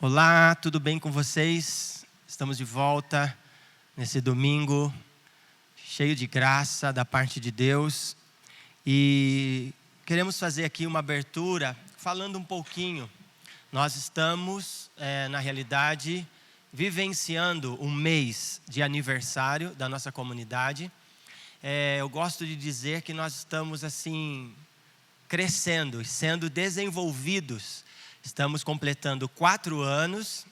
Olá, tudo bem com vocês? Estamos de volta nesse domingo cheio de graça da parte de Deus e queremos fazer aqui uma abertura falando um pouquinho. Nós estamos, na realidade, vivenciando um mês de aniversário da nossa comunidade. Eu gosto de dizer que nós estamos assim crescendo e sendo desenvolvidos. Estamos completando 4 anos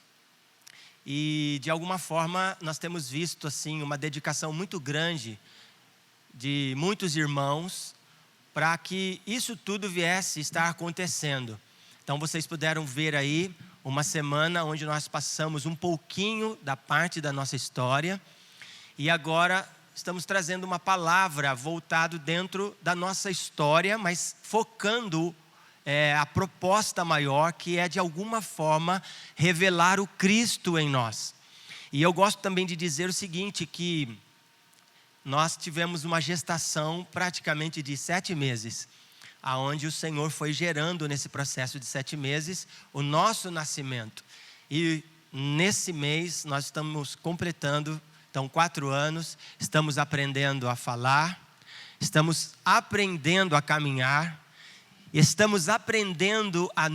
e, de alguma forma, nós temos visto assim uma dedicação muito grande de muitos irmãos para que isso tudo viesse estar acontecendo. Então, vocês puderam ver aí uma semana onde nós passamos um pouquinho da parte da nossa história e agora estamos trazendo uma palavra voltado dentro da nossa história, mas focando a proposta maior, que é de alguma forma revelar o Cristo em nós. E eu gosto também de dizer o seguinte, que nós tivemos uma gestação praticamente de 7 meses, aonde o Senhor foi gerando nesse processo de 7 meses o nosso nascimento. E nesse mês nós estamos completando, então 4 anos, estamos aprendendo a falar, estamos aprendendo a caminhar, estamos aprendendo a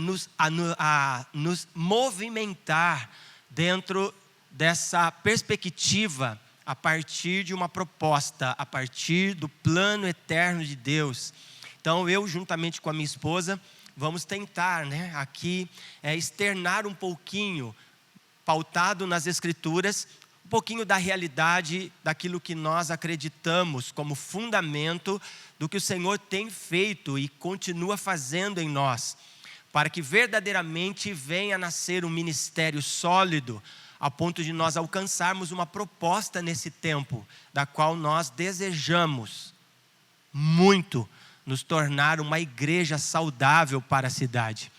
nos movimentar dentro dessa perspectiva, a partir de uma proposta, a partir do plano eterno de Deus. Então eu, juntamente com a minha esposa, vamos tentar, aqui externar um pouquinho, pautado nas Escrituras, um pouquinho da realidade, daquilo que nós acreditamos como fundamento do que o Senhor tem feito e continua fazendo em nós, para que verdadeiramente venha a nascer um ministério sólido, a ponto de nós alcançarmos uma proposta nesse tempo, da qual nós desejamos muito nos tornar uma igreja saudável para a cidade.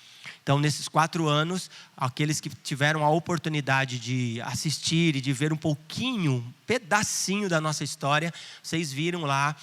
Então, nesses 4 anos, aqueles que tiveram a oportunidade de assistir e de ver um pouquinho, um pedacinho da nossa história, vocês viram lá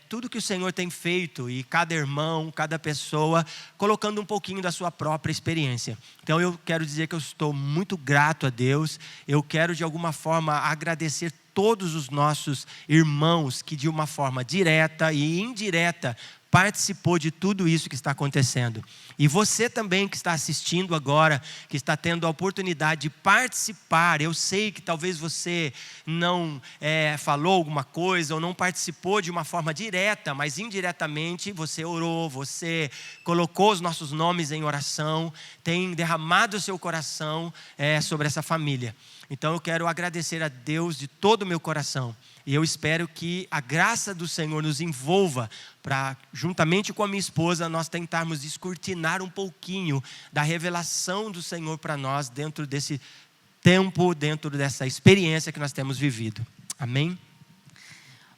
tudo que o Senhor tem feito e cada irmão, cada pessoa, colocando um pouquinho da sua própria experiência. Então, eu quero dizer que eu estou muito grato a Deus. Eu quero, de alguma forma, agradecer todos os nossos irmãos que, de uma forma direta e indireta, participou de tudo isso que está acontecendo. E você também que está assistindo agora, que está tendo a oportunidade de participar, eu sei que talvez você não falou alguma coisa ou não participou de uma forma direta, mas indiretamente você orou, você colocou os nossos nomes em oração, tem derramado o seu coração sobre essa família. Então eu quero agradecer a Deus de todo o meu coração. E eu espero que a graça do Senhor nos envolva para, juntamente com a minha esposa, nós tentarmos descortinar um pouquinho da revelação do Senhor para nós dentro desse tempo, dentro dessa experiência que nós temos vivido. Amém?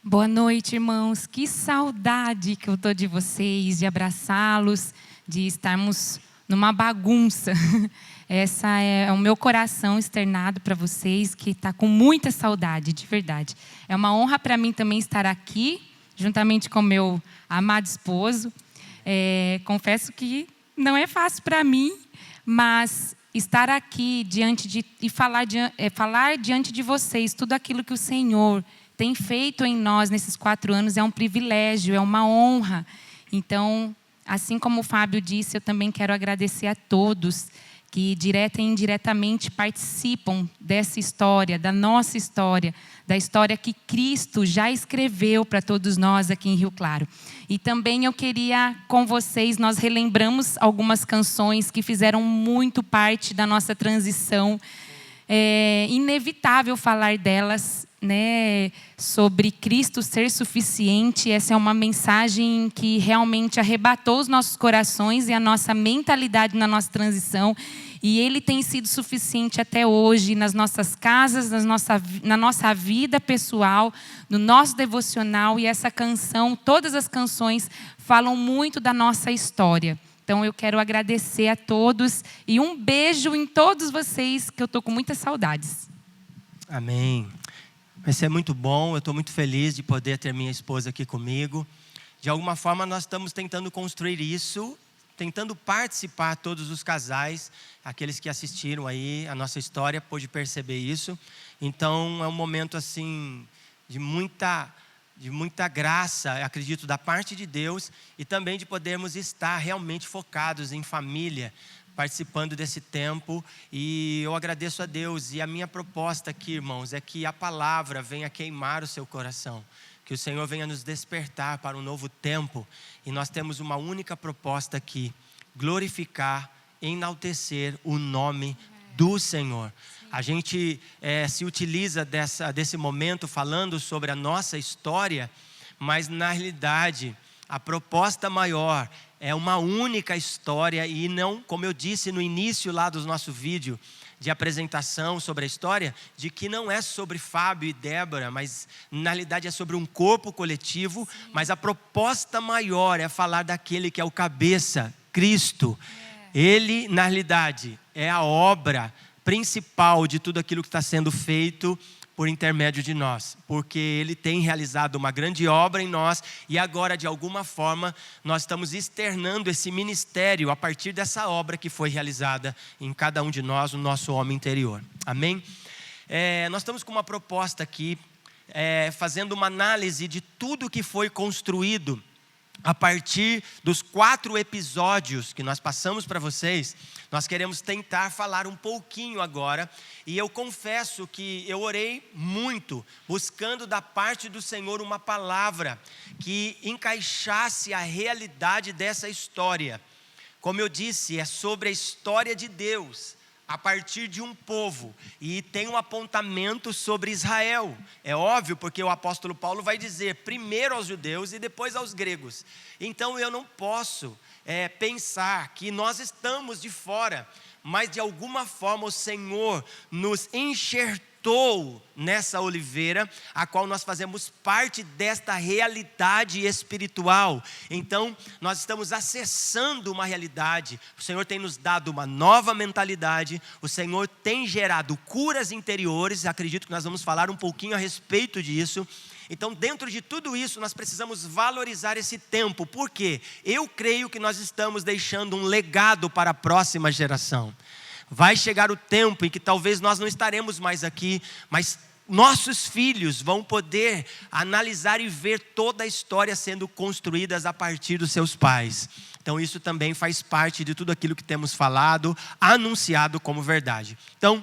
Boa noite, irmãos. Que saudade que eu estou de vocês, de abraçá-los, de estarmos numa bagunça. Essa é o meu coração externado para vocês, que está com muita saudade, de verdade. É uma honra para mim também estar aqui, juntamente com meu amado esposo. Confesso que não é fácil para mim, mas estar aqui e falar diante de vocês tudo aquilo que o Senhor tem feito em nós nesses 4 anos é um privilégio, é uma honra. Então, assim como o Fábio disse, eu também quero agradecer a todos que direta e indiretamente participam dessa história, da nossa história, da história que Cristo já escreveu para todos nós aqui em Rio Claro. E também eu queria, com vocês, nós relembramos algumas canções que fizeram muito parte da nossa transição. É inevitável falar delas, sobre Cristo ser suficiente. Essa é uma mensagem que realmente arrebatou os nossos corações e a nossa mentalidade na nossa transição. E Ele tem sido suficiente até hoje nas nossas casas, na nossa vida pessoal, no nosso devocional. E essa canção, todas as canções falam muito da nossa história. Então eu quero agradecer a todos e um beijo em todos vocês, que eu estou com muitas saudades. Amém. Vai ser muito bom, eu estou muito feliz de poder ter minha esposa aqui comigo. De alguma forma nós estamos tentando construir isso tentando participar, todos os casais, aqueles que assistiram aí a nossa história, pôde perceber isso. Então é um momento assim de muita graça, acredito, da parte de Deus, e também de podermos estar realmente focados em família, participando desse tempo. E eu agradeço a Deus, e a minha proposta aqui, irmãos, é que a palavra venha queimar o seu coração, que o Senhor venha nos despertar para um novo tempo. E nós temos uma única proposta aqui: glorificar, enaltecer o nome do Senhor. A gente se utiliza desse momento falando sobre a nossa história, mas na realidade a proposta maior é uma única história, e não, como eu disse no início lá do nosso vídeo de apresentação sobre a história, de que não é sobre Fábio e Débora, mas na realidade é sobre um corpo coletivo. Mas a proposta maior é falar daquele que é o cabeça, Cristo. Ele, na realidade, é a obra principal de tudo aquilo que está sendo feito por intermédio de nós, porque Ele tem realizado uma grande obra em nós, e agora, de alguma forma, nós estamos externando esse ministério a partir dessa obra que foi realizada em cada um de nós, o nosso homem interior. Amém? Nós estamos com uma proposta aqui, fazendo uma análise de tudo que foi construído a partir dos 4 episódios que nós passamos para vocês. Nós queremos tentar falar um pouquinho agora, e eu confesso que eu orei muito, buscando da parte do Senhor uma palavra que encaixasse a realidade dessa história. Como eu disse, é sobre a história de Deus a partir de um povo, e tem um apontamento sobre Israel. É óbvio, porque o apóstolo Paulo vai dizer primeiro aos judeus e depois aos gregos. Então eu não posso pensar que nós estamos de fora, mas de alguma forma o Senhor nos enxertou nessa oliveira, a qual nós fazemos parte desta realidade espiritual. Então nós estamos acessando uma realidade. O Senhor tem nos dado uma nova mentalidade, o Senhor tem gerado curas interiores. Acredito que nós vamos falar um pouquinho a respeito disso. Então, dentro de tudo isso, nós precisamos valorizar esse tempo, porque eu creio que nós estamos deixando um legado para a próxima geração. Vai chegar o tempo em que talvez nós não estaremos mais aqui, mas nossos filhos vão poder analisar e ver toda a história sendo construída a partir dos seus pais. Então isso também faz parte de tudo aquilo que temos falado, anunciado como verdade. Então,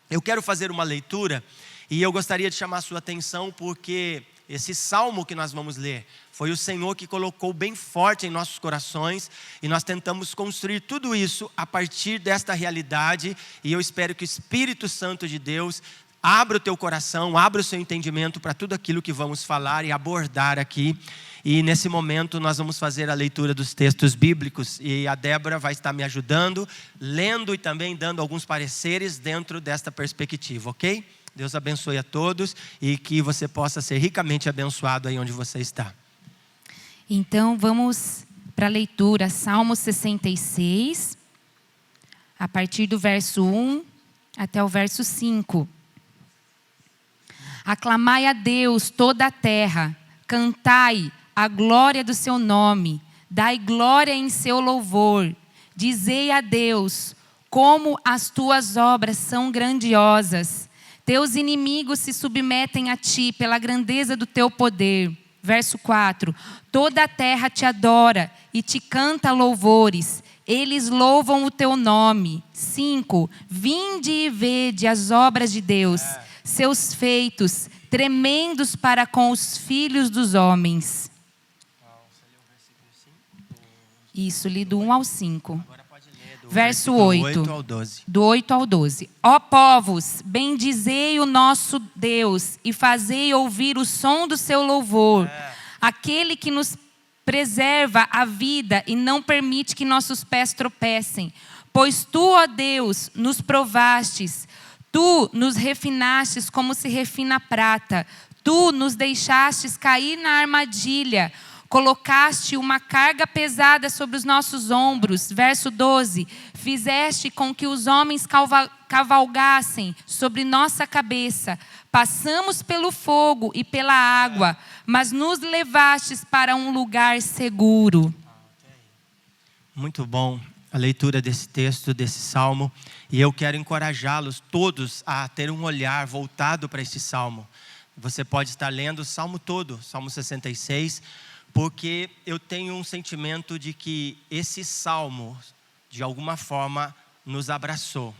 eu quero fazer uma leitura, e eu gostaria de chamar a sua atenção, porque esse salmo que nós vamos ler foi o Senhor que colocou bem forte em nossos corações, e nós tentamos construir tudo isso a partir desta realidade. E eu espero que o Espírito Santo de Deus abra o teu coração, abra o seu entendimento para tudo aquilo que vamos falar e abordar aqui. E nesse momento nós vamos fazer a leitura dos textos bíblicos, e a Débora vai estar me ajudando, lendo e também dando alguns pareceres dentro desta perspectiva, ok? Deus abençoe a todos, e que você possa ser ricamente abençoado aí onde você está. Então vamos para a leitura, Salmo 66, a partir do verso 1 até o verso 5. Aclamai a Deus toda a terra, cantai a glória do seu nome, dai glória em seu louvor. Dizei a Deus, como as tuas obras são grandiosas. Teus inimigos se submetem a ti pela grandeza do teu poder. Verso 4. Toda a terra te adora e te canta louvores. Eles louvam o teu nome. 5. Vinde e vede as obras de Deus, seus feitos tremendos para com os filhos dos homens. Isso, li do 1 ao 5. Verso 8. Do 8 ao 12. Ó povos, bendizei o nosso Deus e fazei ouvir o som do seu louvor. Aquele que nos preserva a vida e não permite que nossos pés tropecem. Pois tu, ó Deus, nos provastes. Tu nos refinastes como se refina a prata. Tu nos deixastes cair na armadilha. Colocaste uma carga pesada sobre os nossos ombros. Verso 12. Fizeste com que os homens cavalgassem sobre nossa cabeça. Passamos pelo fogo e pela água, mas nos levastes para um lugar seguro. Muito bom a leitura desse texto, desse salmo. E eu quero encorajá-los todos a ter um olhar voltado para esse salmo. Você pode estar lendo o salmo todo, Salmo 66, porque eu tenho um sentimento de que esse salmo, de alguma forma, nos abraçou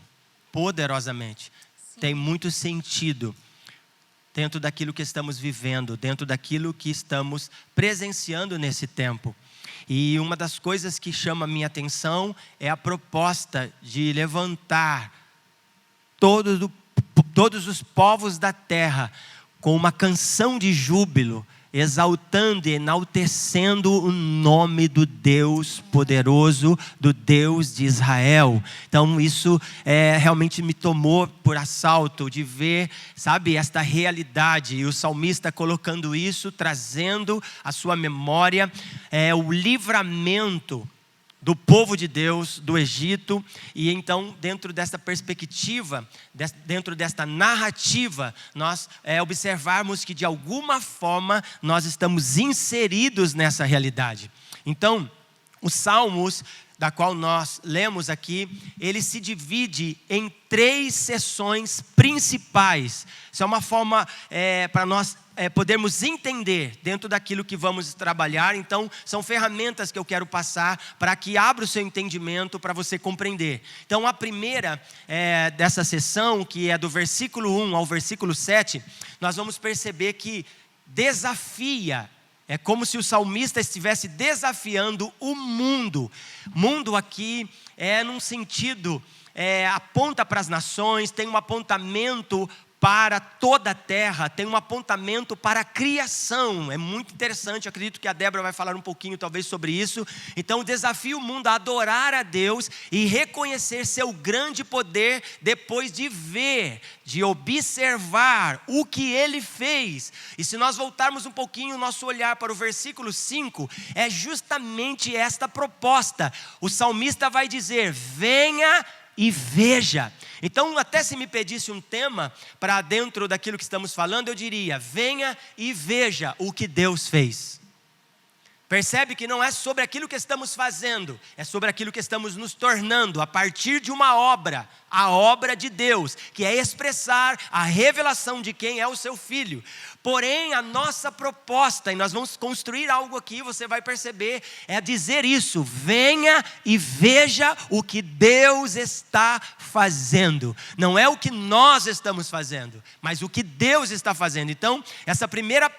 poderosamente. Sim. Tem muito sentido dentro daquilo que estamos vivendo, dentro daquilo que estamos presenciando nesse tempo. E uma das coisas que chama a minha atenção é a proposta de levantar todos os povos da terra com uma canção de júbilo, exaltando e enaltecendo o nome do Deus poderoso, do Deus de Israel. Então isso realmente me tomou por assalto de ver, sabe, esta realidade. E o salmista colocando isso, trazendo à sua memória o livramento do povo de Deus, do Egito. E então, dentro dessa perspectiva, dentro desta narrativa, nós observarmos que de alguma forma nós estamos inseridos nessa realidade. Então, os salmos, da qual nós lemos aqui, ele se divide em 3 seções principais. Isso é uma forma para nós podermos entender dentro daquilo que vamos trabalhar. Então, são ferramentas que eu quero passar para que abra o seu entendimento, para você compreender. Então, a primeira dessa sessão, que é do versículo 1 ao versículo 7, nós vamos perceber que desafia. É como se o salmista estivesse desafiando o mundo. Mundo aqui num sentido, aponta para as nações, tem um apontamento para toda a terra, tem um apontamento para a criação. É muito interessante, acredito que a Débora vai falar um pouquinho talvez sobre isso. Então desafia o mundo a adorar a Deus e reconhecer seu grande poder depois de ver, de observar o que Ele fez. E se nós voltarmos um pouquinho o nosso olhar para o versículo 5, é justamente esta proposta. O salmista vai dizer: venha e veja. Então, até se me pedisse um tema para dentro daquilo que estamos falando, eu diria: venha e veja o que Deus fez. Percebe que não é sobre aquilo que estamos fazendo, é sobre aquilo que estamos nos tornando a partir de uma obra, a obra de Deus, que é expressar a revelação de quem é o seu Filho. Porém, a nossa proposta, e nós vamos construir algo aqui, você vai perceber, é dizer isso: venha e veja o que Deus está fazendo. Não é o que nós estamos fazendo, mas o que Deus está fazendo. Então, essa primeira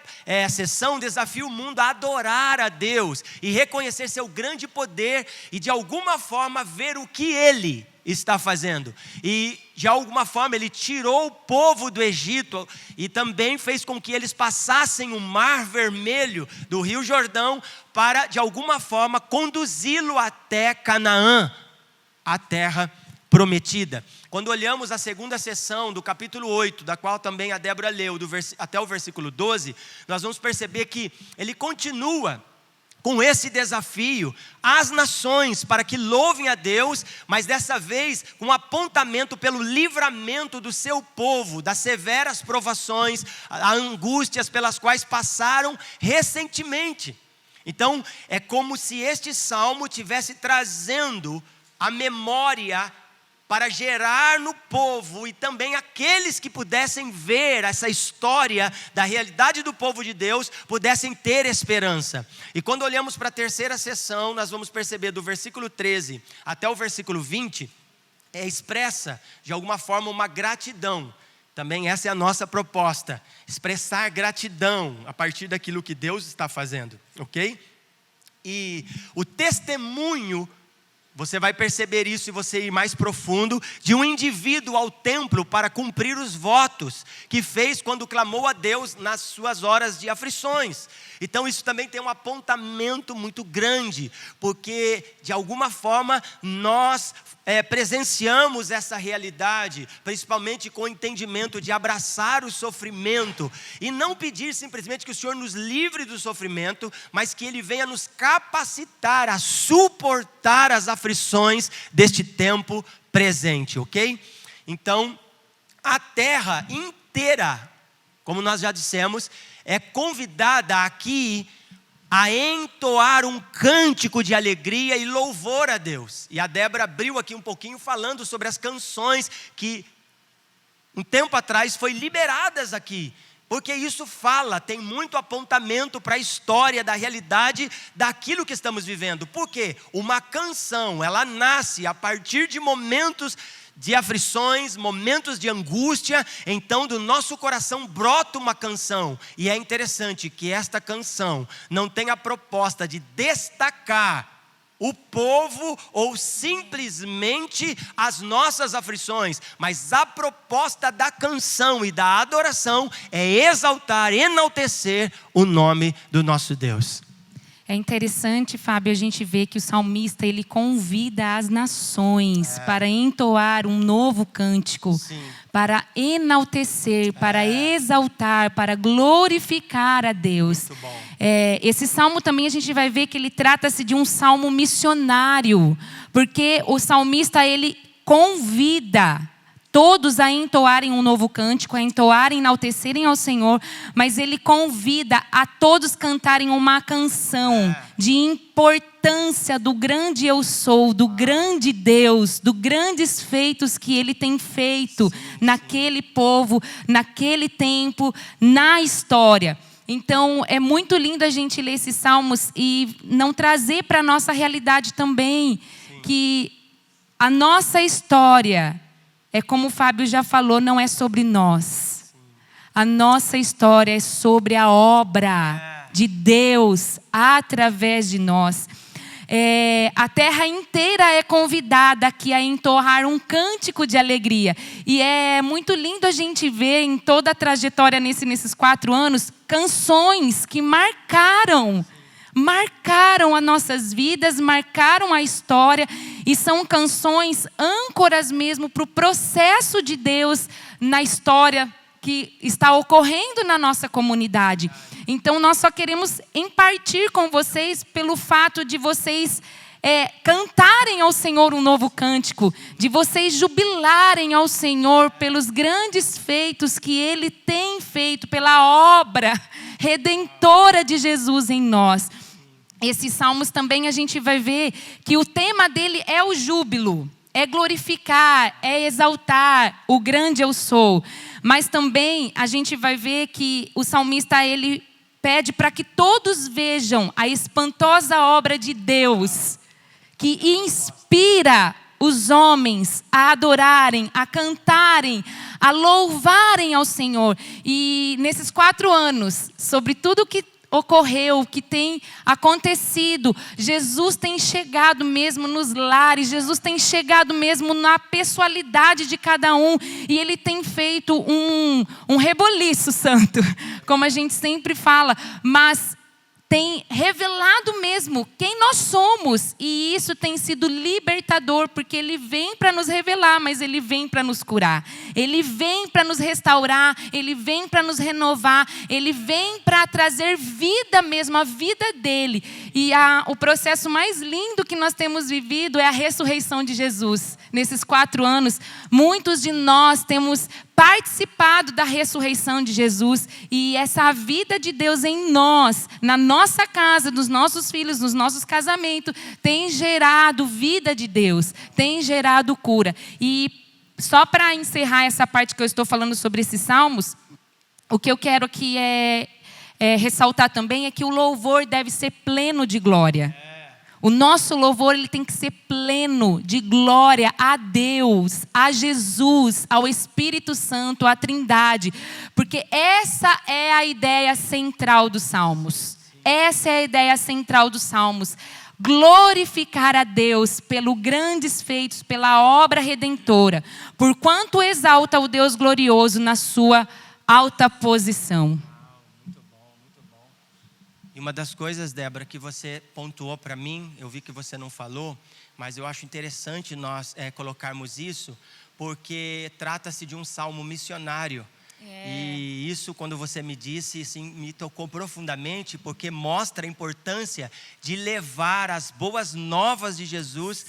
sessão desafia o mundo a adorar a Deus e reconhecer seu grande poder e de alguma forma ver o que Ele está fazendo. E de alguma forma Ele tirou o povo do Egito e também fez com que eles passassem o mar vermelho do Rio Jordão para de alguma forma conduzi-lo até Canaã, a terra prometida. Quando olhamos a segunda sessão do capítulo 8, da qual também a Débora leu, até o versículo 12, nós vamos perceber que ele continua com esse desafio às nações para que louvem a Deus, mas dessa vez com apontamento pelo livramento do seu povo, das severas provações, angústias pelas quais passaram recentemente. Então, é como se este salmo estivesse trazendo a memória para gerar no povo e também aqueles que pudessem ver essa história da realidade do povo de Deus, pudessem ter esperança. E quando olhamos para a terceira sessão, nós vamos perceber do versículo 13 até o versículo 20, expressa de alguma forma uma gratidão. Também essa é a nossa proposta, expressar gratidão a partir daquilo que Deus está fazendo, ok? E o testemunho, você vai perceber isso se você ir mais profundo, de um indivíduo ao templo para cumprir os votos que fez quando clamou a Deus nas suas horas de aflições. Então isso também tem um apontamento muito grande, porque de alguma forma nós presenciamos essa realidade, principalmente com o entendimento de abraçar o sofrimento e não pedir simplesmente que o Senhor nos livre do sofrimento, mas que Ele venha nos capacitar a suportar as aflições deste tempo presente, ok? Então, a terra inteira, como nós já dissemos, é convidada aqui a entoar um cântico de alegria e louvor a Deus. E a Débora abriu aqui um pouquinho falando sobre as canções que um tempo atrás foi liberadas aqui. Porque isso tem muito apontamento para a história da realidade daquilo que estamos vivendo. Por quê? Uma canção, ela nasce a partir de momentos de aflições, momentos de angústia. Então do nosso coração brota uma canção. E é interessante que esta canção não tem a proposta de destacar o povo ou simplesmente as nossas aflições, mas a proposta da canção e da adoração é exaltar, enaltecer o nome do nosso Deus. É interessante, Fábio, a gente vê que o salmista, ele convida as nações para entoar um novo cântico, Sim. para enaltecer, para exaltar, para glorificar a Deus. Muito bom. Esse salmo também a gente vai ver que ele trata-se de um salmo missionário, porque o salmista, ele convida todos a entoarem um novo cântico, a entoarem, enaltecerem ao Senhor, mas ele convida a todos cantarem uma canção de importância do grande eu sou, do grande Deus, dos grandes feitos que ele tem feito naquele povo, naquele tempo, na história. Então é muito lindo a gente ler esses salmos e não trazer para a nossa realidade também, que a nossa história, como o Fábio já falou, não é sobre nós. A nossa história é sobre a obra de Deus através de nós. A terra inteira é convidada aqui a entoar um cântico de alegria. E é muito lindo a gente ver em toda a trajetória nesses 4 anos, canções que marcaram as nossas vidas, marcaram a história, e são canções âncoras mesmo para o processo de Deus na história que está ocorrendo na nossa comunidade. Então nós só queremos impartir com vocês pelo fato de vocês cantarem ao Senhor um novo cântico, de vocês jubilarem ao Senhor pelos grandes feitos que Ele tem feito, pela obra redentora de Jesus em nós. Esses salmos também a gente vai ver que o tema dele é o júbilo, é glorificar, é exaltar o grande eu sou. Mas também a gente vai ver que o salmista, ele pede para que todos vejam a espantosa obra de Deus, que inspira os homens a adorarem, a cantarem, a louvarem ao Senhor. E nesses 4 anos, sobre tudo que ocorreu, o que tem acontecido, Jesus tem chegado mesmo nos lares, Jesus tem chegado mesmo na pessoalidade de cada um, e Ele tem feito um reboliço santo, como a gente sempre fala, mas tem revelado mesmo quem nós somos, e isso tem sido libertador, porque Ele vem para nos revelar, mas Ele vem para nos curar, Ele vem para nos restaurar, Ele vem para nos renovar, Ele vem para trazer vida mesmo, a vida dEle. E o processo mais lindo que nós temos vivido é a ressurreição de Jesus. Nesses 4 anos, muitos de nós temos participado da ressurreição de Jesus, e essa vida de Deus em nós, na nossa casa, nos nossos filhos, nos nossos casamentos, tem gerado vida de Deus, tem gerado cura. E só para encerrar essa parte que eu estou falando sobre esses salmos, o que eu quero aqui ressaltar também é que o louvor deve ser pleno de glória. O nosso louvor, ele tem que ser pleno de glória a Deus, a Jesus, ao Espírito Santo, à Trindade. Porque essa é a ideia central dos Salmos. Essa é a ideia central dos Salmos. Glorificar a Deus pelos grandes feitos, pela obra redentora. Porquanto exalta o Deus glorioso na sua alta posição. E uma das coisas, Débora, que você pontuou para mim, eu vi que você não falou, mas eu acho interessante nós colocarmos isso, porque trata-se de um salmo missionário. E isso, quando você me disse, assim, me tocou profundamente, porque mostra a importância de levar as boas novas de Jesus,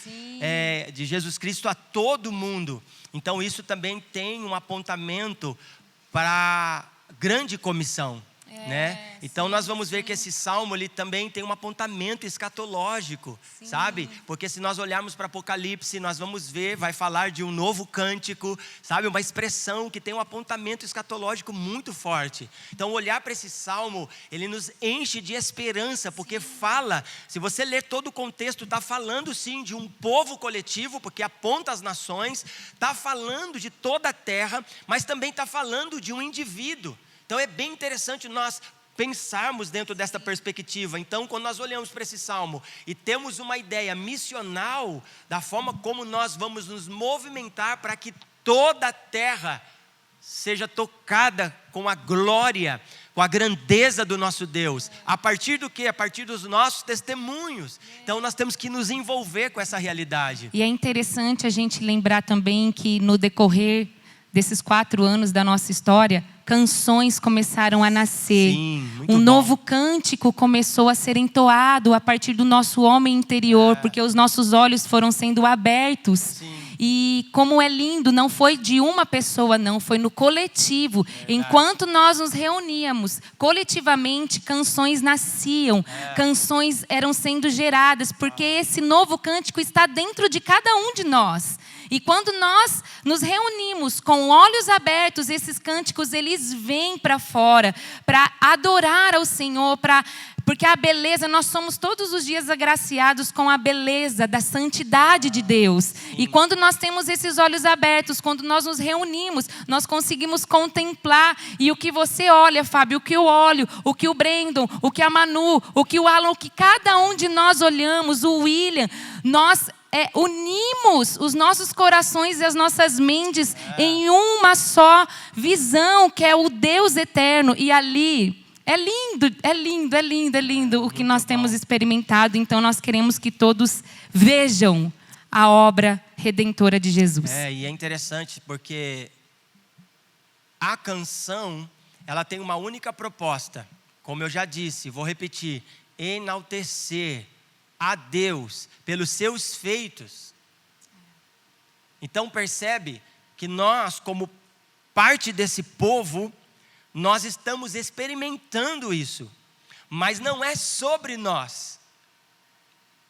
de Jesus Cristo a todo mundo. Então isso também tem um apontamento para a grande comissão. né? Então nós vamos ver que esse salmo ele também tem um apontamento escatológico, sabe? Porque se nós olharmos para Apocalipse, nós vamos ver, vai falar de um novo cântico, sabe? Uma expressão que tem um apontamento escatológico muito forte. Então olhar para esse salmo, ele nos enche de esperança, porque fala, se você ler todo o contexto, está falando sim de um povo coletivo, porque aponta as nações, está falando de toda a terra, mas também está falando de um indivíduo. Então é bem interessante nós pensarmos dentro dessa perspectiva. Então, quando nós olhamos para esse salmo e temos uma ideia missional da forma como nós vamos nos movimentar para que toda a terra seja tocada com a glória, com a grandeza do nosso Deus. A partir do quê? A partir dos nossos testemunhos. Então nós temos que nos envolver com essa realidade. E é interessante a gente lembrar também que no decorrer desses 4 anos da nossa história, canções começaram a nascer. Sim, muito um bom. novo cântico começou a ser entoado a partir do nosso homem interior, porque os nossos olhos foram sendo abertos. Sim. E como é lindo, não foi de uma pessoa, não, foi no coletivo. Verdade. Enquanto nós nos reuníamos coletivamente, canções nasciam, canções eram sendo geradas, porque esse novo cântico está dentro de cada um de nós. E quando nós nos reunimos com olhos abertos, esses cânticos eles vêm para fora, para adorar ao Senhor, porque a beleza, nós somos todos os dias agraciados com a beleza da santidade de Deus. E quando nós temos esses olhos abertos, quando nós nos reunimos, nós conseguimos contemplar. E o que você olha, Fábio, o que eu olho, o que o Brandon, o que a Manu, o que o Alan, o que cada um de nós olhamos, o William, nós unimos os nossos corações e as nossas mentes em uma só visão, que é o Deus eterno. E ali é lindo, é lindo, é lindo, é lindo o que nós temos experimentado. Então nós queremos que todos vejam a obra redentora de Jesus. E é interessante porque a canção, ela tem uma única proposta. Como eu já disse, vou repetir: enaltecer a Deus pelos seus feitos. Então percebe que nós, como parte desse povo, nós estamos experimentando isso, mas não é sobre nós.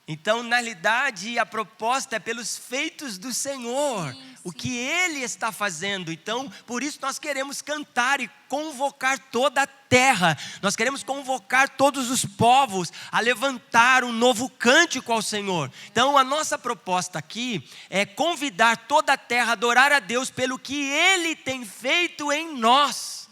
Então, na realidade, a proposta é pelos feitos do Senhor, o que Ele está fazendo. Então, por isso nós queremos cantar e convocar toda a terra. Nós queremos convocar todos os povos a levantar um novo cântico ao Senhor. Então, a nossa proposta aqui é convidar toda a terra a adorar a Deus pelo que Ele tem feito em nós.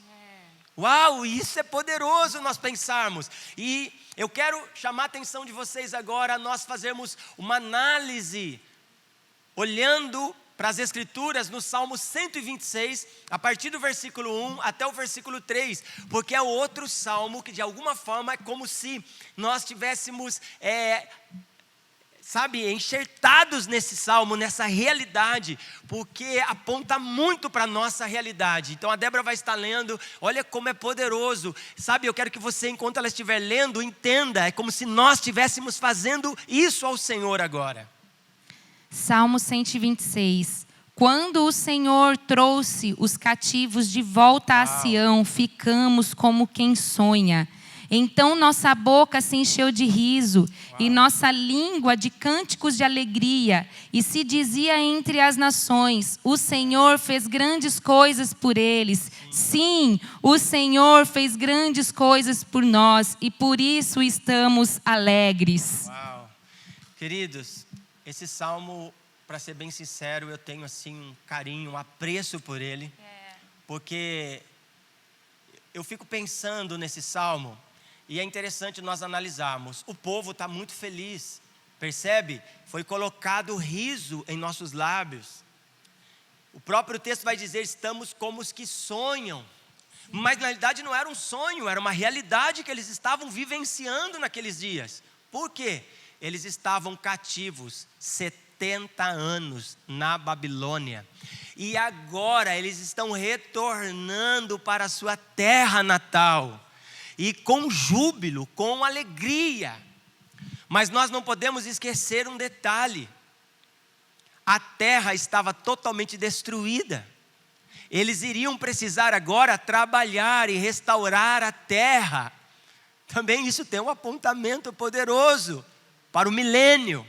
Uau, isso é poderoso nós pensarmos. E eu quero chamar a atenção de vocês agora a nós fazermos uma análise, olhando para as Escrituras no Salmo 126, a partir do versículo 1 até o versículo 3, porque é outro salmo que de alguma forma é como se nós tivéssemos, enxertados nesse salmo, nessa realidade, porque aponta muito para a nossa realidade. Então a Débora vai estar lendo, olha como é poderoso, eu quero que você, enquanto ela estiver lendo, entenda, é como se nós estivéssemos fazendo isso ao Senhor agora. Salmo 126. Quando o Senhor trouxe os cativos de volta a Sião, ficamos como quem sonha. Então nossa boca se encheu de riso e nossa língua de cânticos de alegria. E se dizia entre as nações: o Senhor fez grandes coisas por eles. Sim, o Senhor fez grandes coisas por nós e por isso estamos alegres. Uau. Queridos, esse salmo, para ser bem sincero, eu tenho assim um carinho, um apreço por ele. Porque eu fico pensando nesse salmo. E é interessante nós analisarmos. O povo está muito feliz, percebe? Foi colocado riso em nossos lábios. O próprio texto vai dizer: estamos como os que sonham. Mas na realidade não era um sonho, era uma realidade que eles estavam vivenciando naqueles dias. Por quê? Eles estavam cativos 70 anos na Babilônia. E agora eles estão retornando para a sua terra natal. E com júbilo, com alegria. Mas nós não podemos esquecer um detalhe. A terra estava totalmente destruída. eles iriam precisar agora trabalhar e restaurar a terra. Também isso tem um apontamento poderoso para o milênio.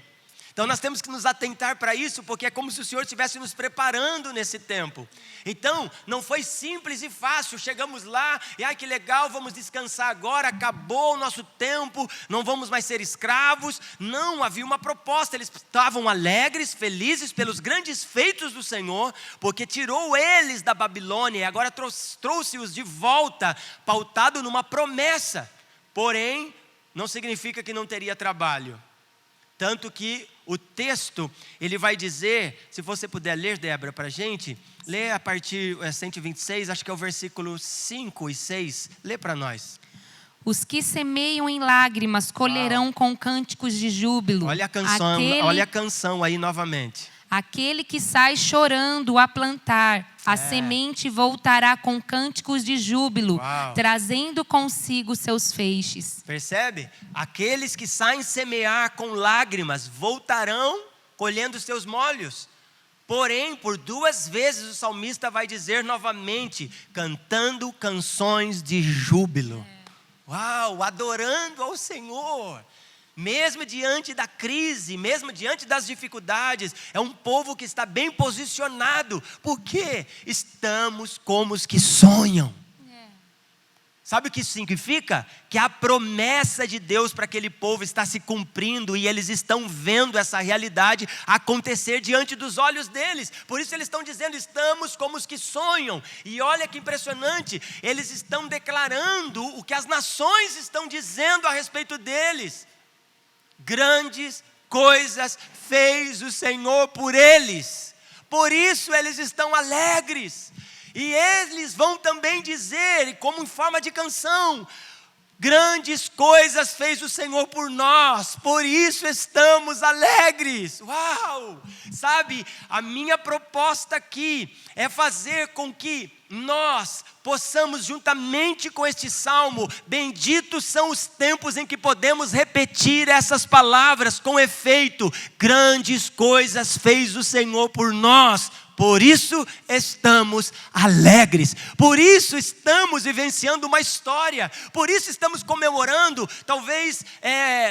Então nós temos que nos atentar para isso, porque é como se o Senhor estivesse nos preparando nesse tempo. Então, não foi simples e fácil, chegamos lá, e ai que legal, vamos descansar agora, acabou o nosso tempo, não vamos mais ser escravos. Não, havia uma proposta, eles estavam alegres, felizes pelos grandes feitos do Senhor, porque tirou eles da Babilônia e agora trouxe-os de volta, pautado numa promessa. Porém, não significa que não teria trabalho. Tanto que o texto, ele vai dizer, se você puder ler, Débora, para a gente, lê a partir 126, acho que é o versículo 5 e 6, lê para nós. Os que semeiam em lágrimas colherão com cânticos de júbilo. Olha a canção aí novamente. Aquele que sai chorando a plantar, a semente voltará com cânticos de júbilo, trazendo consigo seus feixes. Percebe? Aqueles que saem semear com lágrimas voltarão colhendo seus molhos. Porém, por 2 vezes o salmista vai dizer novamente, cantando canções de júbilo. Adorando ao Senhor. Mesmo diante da crise, mesmo diante das dificuldades, é um povo que está bem posicionado. Por quê? Estamos como os que sonham. Sabe o que isso significa? Que a promessa de Deus para aquele povo está se cumprindo e eles estão vendo essa realidade acontecer diante dos olhos deles. Por isso eles estão dizendo, estamos como os que sonham. E olha que impressionante, eles estão declarando o que as nações estão dizendo a respeito deles. Grandes coisas fez o Senhor por eles, por isso eles estão alegres. E eles vão também dizer, como em forma de canção, grandes coisas fez o Senhor por nós, por isso estamos alegres. Sabe, a minha proposta aqui é fazer com que nós possamos, juntamente com este salmo, benditos são os tempos em que podemos repetir essas palavras com efeito. Grandes coisas fez o Senhor por nós, por isso estamos alegres, por isso estamos vivenciando uma história, por isso estamos comemorando, talvez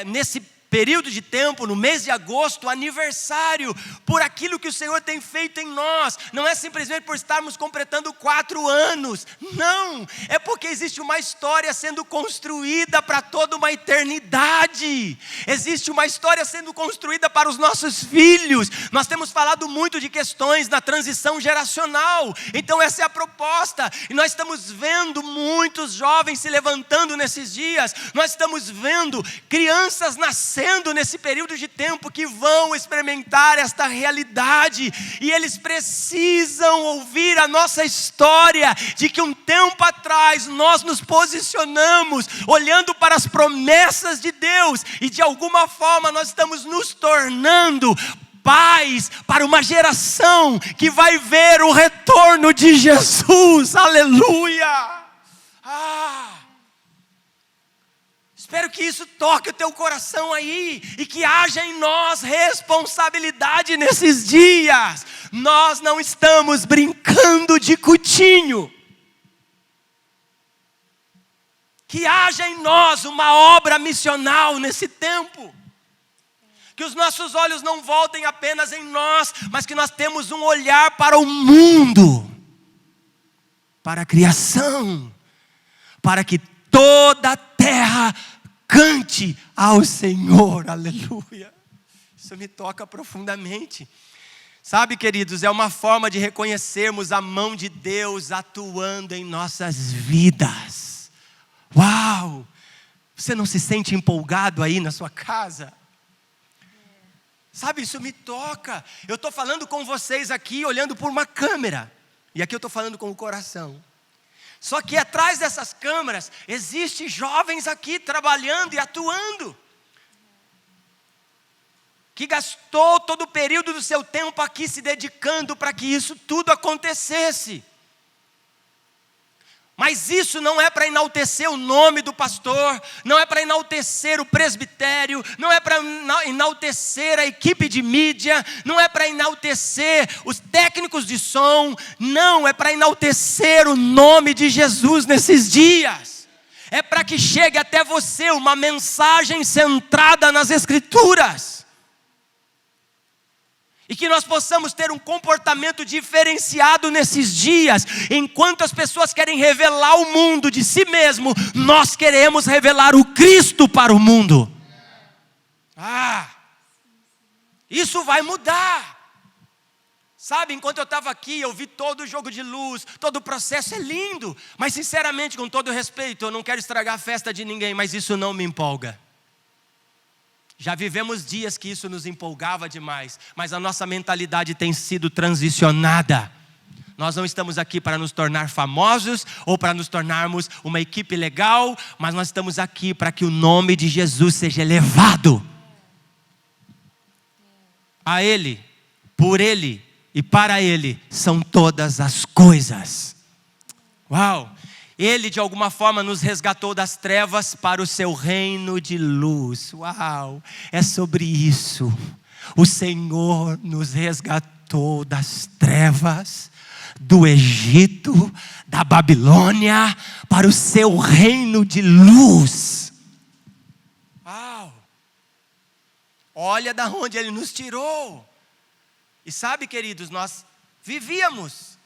nesse período de tempo, no mês de agosto, aniversário, por aquilo que o Senhor tem feito em nós. Não é simplesmente por estarmos completando 4 anos, não, é porque existe uma história sendo construída para toda uma eternidade, existe uma história sendo construída para os nossos filhos. Nós temos falado muito de questões da transição geracional, então essa é a proposta, e nós estamos vendo muitos jovens se levantando nesses dias, nós estamos vendo crianças nascendo nesse período de tempo que vão experimentar esta realidade, e eles precisam ouvir a nossa história, de que um tempo atrás nós nos posicionamos, olhando para as promessas de Deus, e de alguma forma nós estamos nos tornando pais para uma geração que vai ver o retorno de Jesus, aleluia. Espero que isso toque o teu coração aí, e que haja em nós responsabilidade nesses dias. Nós não estamos brincando de cutinho. Que haja em nós uma obra missional nesse tempo. Que os nossos olhos não voltem apenas em nós, mas que nós temos um olhar para o mundo, para a criação, para que toda a terra cante ao Senhor, aleluia. Isso me toca profundamente. Sabe, queridos, é uma forma de reconhecermos a mão de Deus atuando em nossas vidas. Você não se sente empolgado aí na sua casa? Sabe, isso me toca. Eu estou falando com vocês aqui, olhando por uma câmera, e aqui eu estou falando com o coração. Só que atrás dessas câmeras, existem jovens aqui trabalhando e atuando, que gastou todo o período do seu tempo aqui se dedicando para que isso tudo acontecesse. Mas isso não é para enaltecer o nome do pastor, não é para enaltecer o presbitério, não é para enaltecer a equipe de mídia, não é para enaltecer os técnicos de som, não, é para enaltecer o nome de Jesus nesses dias. É para que chegue até você uma mensagem centrada nas Escrituras. E que nós possamos ter um comportamento diferenciado nesses dias. Enquanto as pessoas querem revelar o mundo de si mesmo, nós queremos revelar o Cristo para o mundo. Isso vai mudar. Sabe, enquanto eu estava aqui, eu vi todo o jogo de luz, todo o processo é lindo. Mas sinceramente, com todo respeito, eu não quero estragar a festa de ninguém, mas isso não me empolga. Já vivemos dias que isso nos empolgava demais, mas a nossa mentalidade tem sido transicionada. Nós não estamos aqui para nos tornar famosos ou para nos tornarmos uma equipe legal, mas nós estamos aqui para que o nome de Jesus seja elevado. A Ele, por Ele e para Ele são todas as coisas. Uau! Ele de alguma forma nos resgatou das trevas para o seu reino de luz. Uau! É sobre isso. O Senhor nos resgatou das trevas, do Egito, da Babilônia, para o seu reino de luz. Uau! Olha da onde Ele nos tirou. E sabe, queridos, nós vivíamos,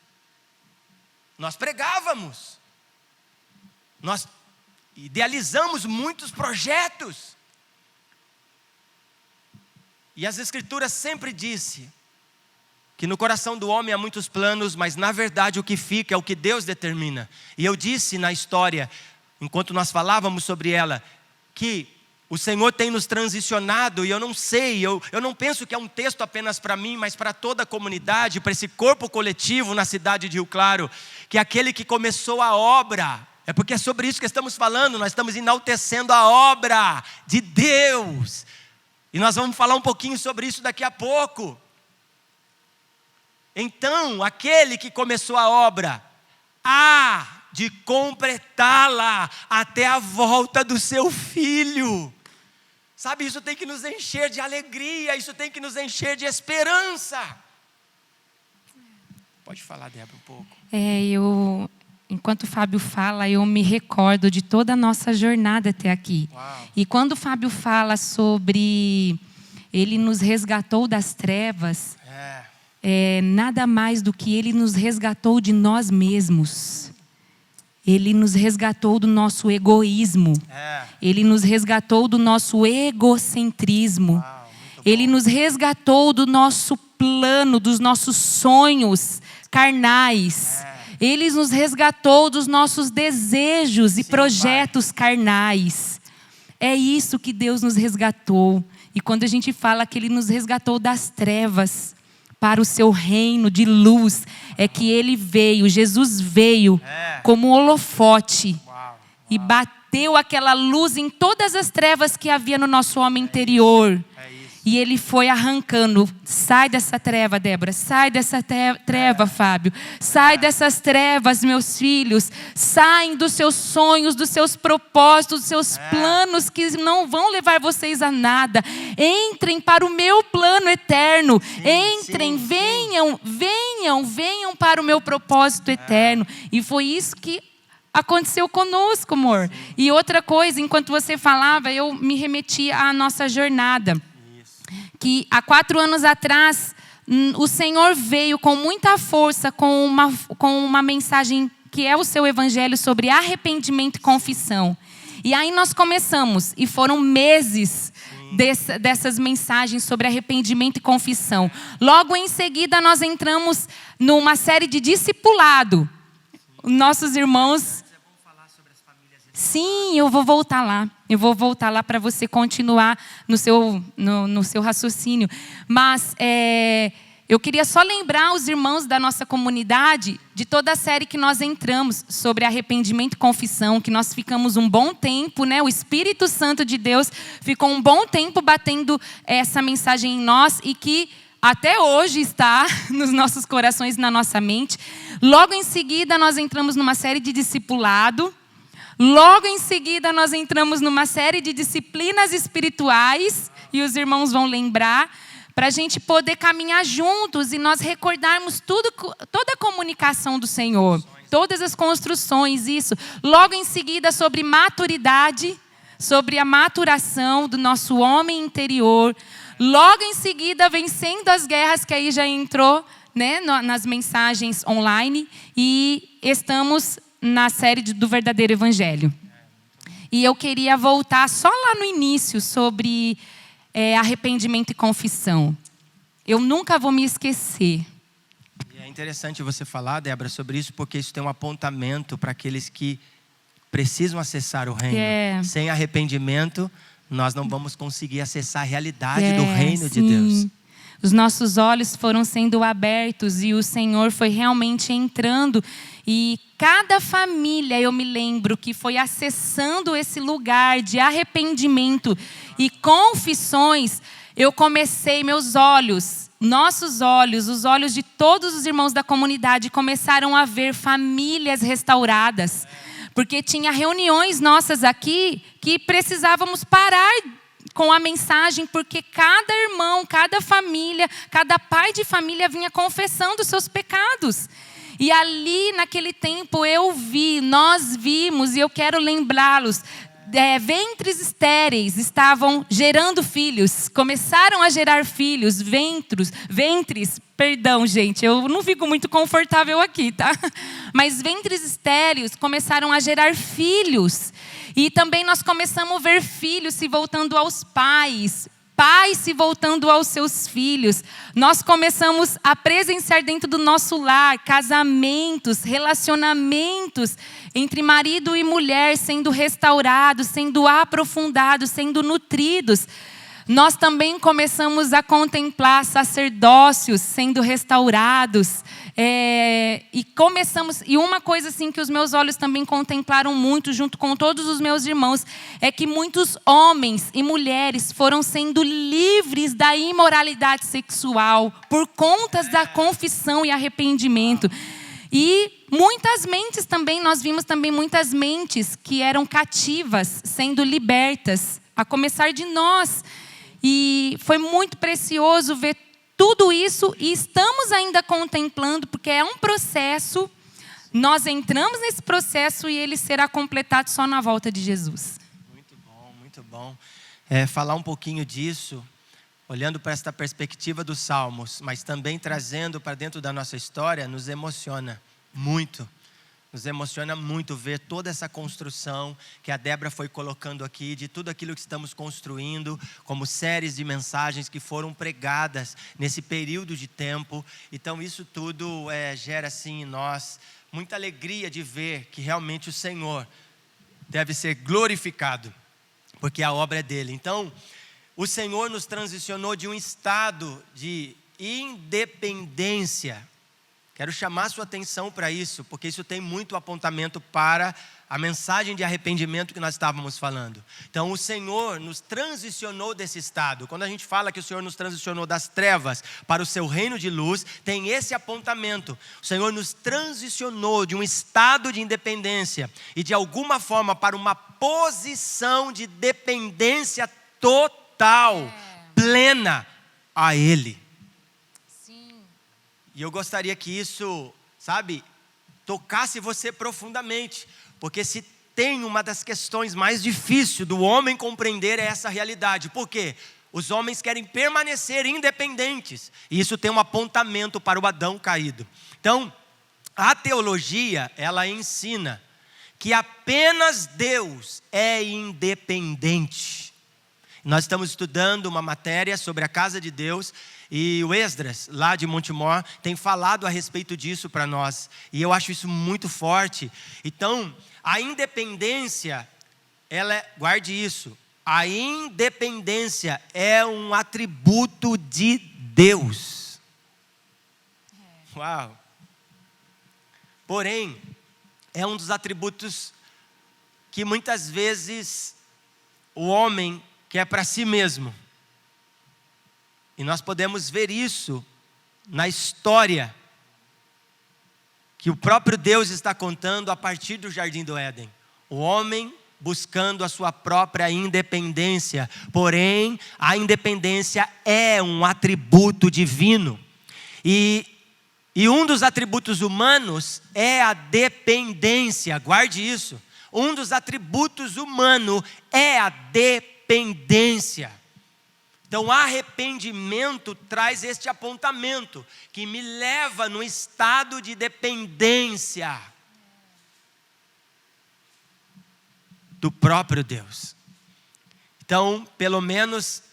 nós pregávamos, nós idealizamos muitos projetos. E as Escrituras sempre dizem que no coração do homem há muitos planos, mas na verdade o que fica é o que Deus determina. E eu disse na história, enquanto nós falávamos sobre ela, que o Senhor tem nos transicionado, e eu não sei, eu não penso que é um texto apenas para mim, mas para toda a comunidade, para esse corpo coletivo na cidade de Rio Claro, que aquele que começou a obra, é porque é sobre isso que estamos falando, nós estamos enaltecendo a obra de Deus, e nós vamos falar um pouquinho sobre isso daqui a pouco. Então, aquele que começou a obra, há de completá-la até a volta do seu Filho. Sabe, isso tem que nos encher de alegria, isso tem que nos encher de esperança. Pode falar, Débora, um pouco. Enquanto o Fábio fala, eu me recordo de toda a nossa jornada até aqui. Uau. E quando o Fábio fala sobre Ele nos resgatou das trevas, nada mais do que Ele nos resgatou de nós mesmos. Ele nos resgatou do nosso egoísmo. Ele nos resgatou do nosso egocentrismo. Ele nos resgatou do nosso plano, dos nossos sonhos carnais. Ele nos resgatou dos nossos desejos e projetos carnais. É isso que Deus nos resgatou. E quando a gente fala que Ele nos resgatou das trevas para o seu reino de luz, é que Ele veio, Jesus veio como um holofote e bateu aquela luz em todas as trevas que havia no nosso homem interior. E Ele foi arrancando. Sai dessa treva, Débora. Sai dessa treva, Fábio. Sai dessas trevas, meus filhos. Saem dos seus sonhos, dos seus propósitos, dos seus planos que não vão levar vocês a nada. Entrem para o meu plano eterno. Entrem, venham para o meu propósito eterno. E foi isso que aconteceu conosco, amor. E outra coisa, enquanto você falava, eu me remeti à nossa jornada. Que há 4 anos atrás, o Senhor veio com muita força, com uma mensagem que é o seu evangelho sobre arrependimento e confissão. E aí nós começamos, e foram meses dessas mensagens sobre arrependimento e confissão. Logo em seguida nós entramos numa série de discipulado. Nossos irmãos... Sim, eu vou voltar lá. Eu vou voltar lá para você continuar no seu raciocínio. Mas eu queria só lembrar os irmãos da nossa comunidade de toda a série que nós entramos sobre arrependimento e confissão, que nós ficamos um bom tempo, né? O Espírito Santo de Deus ficou um bom tempo batendo essa mensagem em nós e que até hoje está nos nossos corações e na nossa mente. Logo em seguida, nós entramos numa série de discipulado. Logo em seguida, nós entramos numa série de disciplinas espirituais. E os irmãos vão lembrar, para a gente poder caminhar juntos e nós recordarmos toda a comunicação do Senhor. Todas as construções, isso. Logo em seguida, sobre maturidade, sobre a maturação do nosso homem interior. Logo em seguida, vencendo as guerras, que aí já entrou, né, nas mensagens online. E estamos na série do verdadeiro evangelho. E eu queria voltar só lá no início sobre arrependimento e confissão. Eu nunca vou me esquecer. É interessante você falar, Débora, sobre isso, porque isso tem um apontamento para aqueles que precisam acessar o reino. Sem arrependimento, nós não vamos conseguir acessar a realidade do reino de Deus. Os nossos olhos foram sendo abertos e o Senhor foi realmente entrando. E cada família, eu me lembro, que foi acessando esse lugar de arrependimento e confissões, eu comecei, meus olhos, nossos olhos, os olhos de todos os irmãos da comunidade começaram a ver famílias restauradas. Porque tinha reuniões nossas aqui que precisávamos parar com a mensagem, porque cada irmão, cada família, cada pai de família vinha confessando os seus pecados. E ali, naquele tempo, nós vimos, e eu quero lembrá-los, ventres estéreis estavam gerando filhos, começaram a gerar filhos, ventres, perdão, gente, eu não fico muito confortável aqui, tá? Mas ventres estéreis começaram a gerar filhos. E também nós começamos a ver filhos se voltando aos pais, pais se voltando aos seus filhos. Nós começamos a presenciar dentro do nosso lar casamentos, relacionamentos entre marido e mulher sendo restaurados, sendo aprofundados, sendo nutridos. Nós também começamos a contemplar sacerdócios sendo restaurados. E uma coisa assim que os meus olhos também contemplaram muito, junto com todos os meus irmãos, é que muitos homens e mulheres foram sendo livres da imoralidade sexual por conta da confissão e arrependimento. E muitas mentes também, nós vimos também muitas mentes que eram cativas sendo libertas, a começar de nós. E foi muito precioso ver tudo isso, e estamos ainda contemplando, porque é um processo. Nós entramos nesse processo e ele será completado só na volta de Jesus. Muito bom, muito bom. Falar um pouquinho disso, olhando para esta perspectiva dos Salmos, mas também trazendo para dentro da nossa história, nos emociona muito. Nos emociona muito ver toda essa construção que a Débora foi colocando aqui, de tudo aquilo que estamos construindo, como séries de mensagens que foram pregadas nesse período de tempo. Então isso tudo gera assim em nós muita alegria de ver que realmente o Senhor deve ser glorificado, porque a obra é dele. Então o Senhor nos transicionou de um estado de independência. Quero chamar a sua atenção para isso, porque isso tem muito apontamento para a mensagem de arrependimento que nós estávamos falando. Então, o Senhor nos transicionou desse estado. Quando a gente fala que o Senhor nos transicionou das trevas para o seu reino de luz, tem esse apontamento. O Senhor nos transicionou de um estado de independência e, de alguma forma, para uma posição de dependência total, plena a Ele. E eu gostaria que isso, tocasse você profundamente. Porque se tem uma das questões mais difíceis do homem compreender é essa realidade. Por quê? Os homens querem permanecer independentes. E isso tem um apontamento para o Adão caído. Então, a teologia, ela ensina que apenas Deus é independente. Nós estamos estudando uma matéria sobre a casa de Deus. E o Esdras, lá de Montemor, tem falado a respeito disso para nós. E eu acho isso muito forte. Então, a independência, guarde isso. A independência é um atributo de Deus. Uau! Porém, é um dos atributos que muitas vezes o homem quer para si mesmo. E nós podemos ver isso na história que o próprio Deus está contando a partir do Jardim do Éden. O homem buscando a sua própria independência, porém a independência é um atributo divino. E um dos atributos humanos é a dependência, guarde isso. Um dos atributos humanos é a dependência. Então, o arrependimento traz este apontamento, que me leva no estado de dependência do próprio Deus. Então, pelo menos,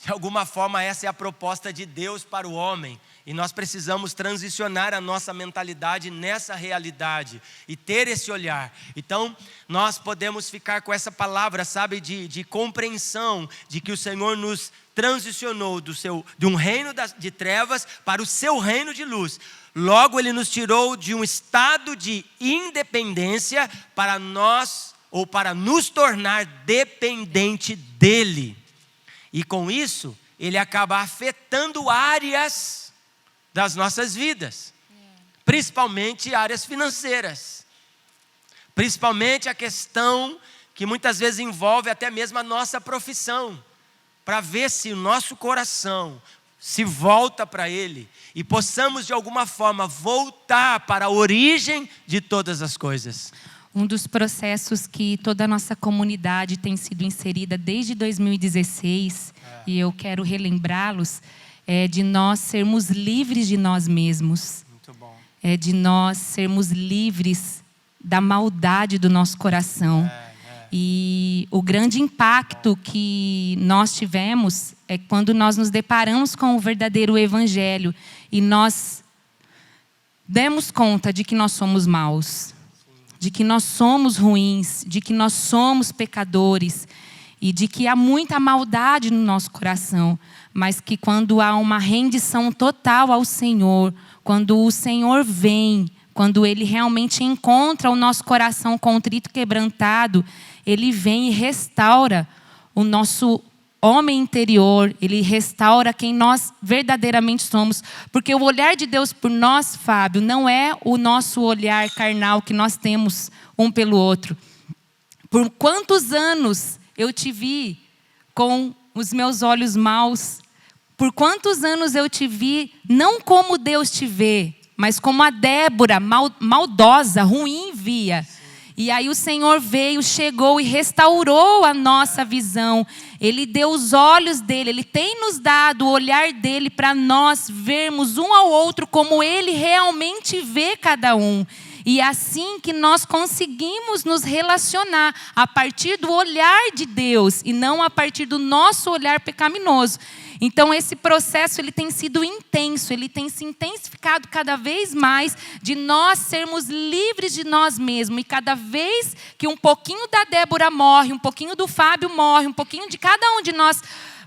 de alguma forma, essa é a proposta de Deus para o homem. E nós precisamos transicionar a nossa mentalidade nessa realidade e ter esse olhar. Então, nós podemos ficar com essa palavra, sabe, de compreensão de que o Senhor nos transicionou de um reino de trevas para o seu reino de luz. Logo, Ele nos tirou de um estado de independência para nós, ou para nos tornar dependente dEle. E com isso, Ele acaba afetando áreas das nossas vidas, principalmente áreas financeiras, principalmente a questão que muitas vezes envolve até mesmo a nossa profissão, para ver se o nosso coração se volta para Ele e possamos de alguma forma voltar para a origem de todas as coisas. Um dos processos que toda a nossa comunidade tem sido inserida desde 2016, e eu quero relembrá-los, é de nós sermos livres de nós mesmos. Muito bom. É de nós sermos livres da maldade do nosso coração. E o grande impacto que nós tivemos é quando nós nos deparamos com o verdadeiro evangelho e nós demos conta de que nós somos maus, de que nós somos ruins, de que nós somos pecadores e de que há muita maldade no nosso coração, mas que quando há uma rendição total ao Senhor, quando o Senhor vem, quando Ele realmente encontra o nosso coração contrito e quebrantado, Ele vem e restaura o nosso homem interior, Ele restaura quem nós verdadeiramente somos. Porque o olhar de Deus por nós, Fábio, não é o nosso olhar carnal que nós temos um pelo outro. Por quantos anos eu te vi com os meus olhos maus? Por quantos anos eu te vi, não como Deus te vê, mas como a Débora, maldosa, ruim, via. E aí o Senhor veio, chegou e restaurou a nossa visão. Ele deu os olhos dele, Ele tem nos dado o olhar dele para nós vermos um ao outro como Ele realmente vê cada um. E é assim que nós conseguimos nos relacionar a partir do olhar de Deus e não a partir do nosso olhar pecaminoso. Então esse processo ele tem sido intenso, ele tem se intensificado cada vez mais de nós sermos livres de nós mesmos. E cada vez que um pouquinho da Débora morre, um pouquinho do Fábio morre, um pouquinho de cada um de nós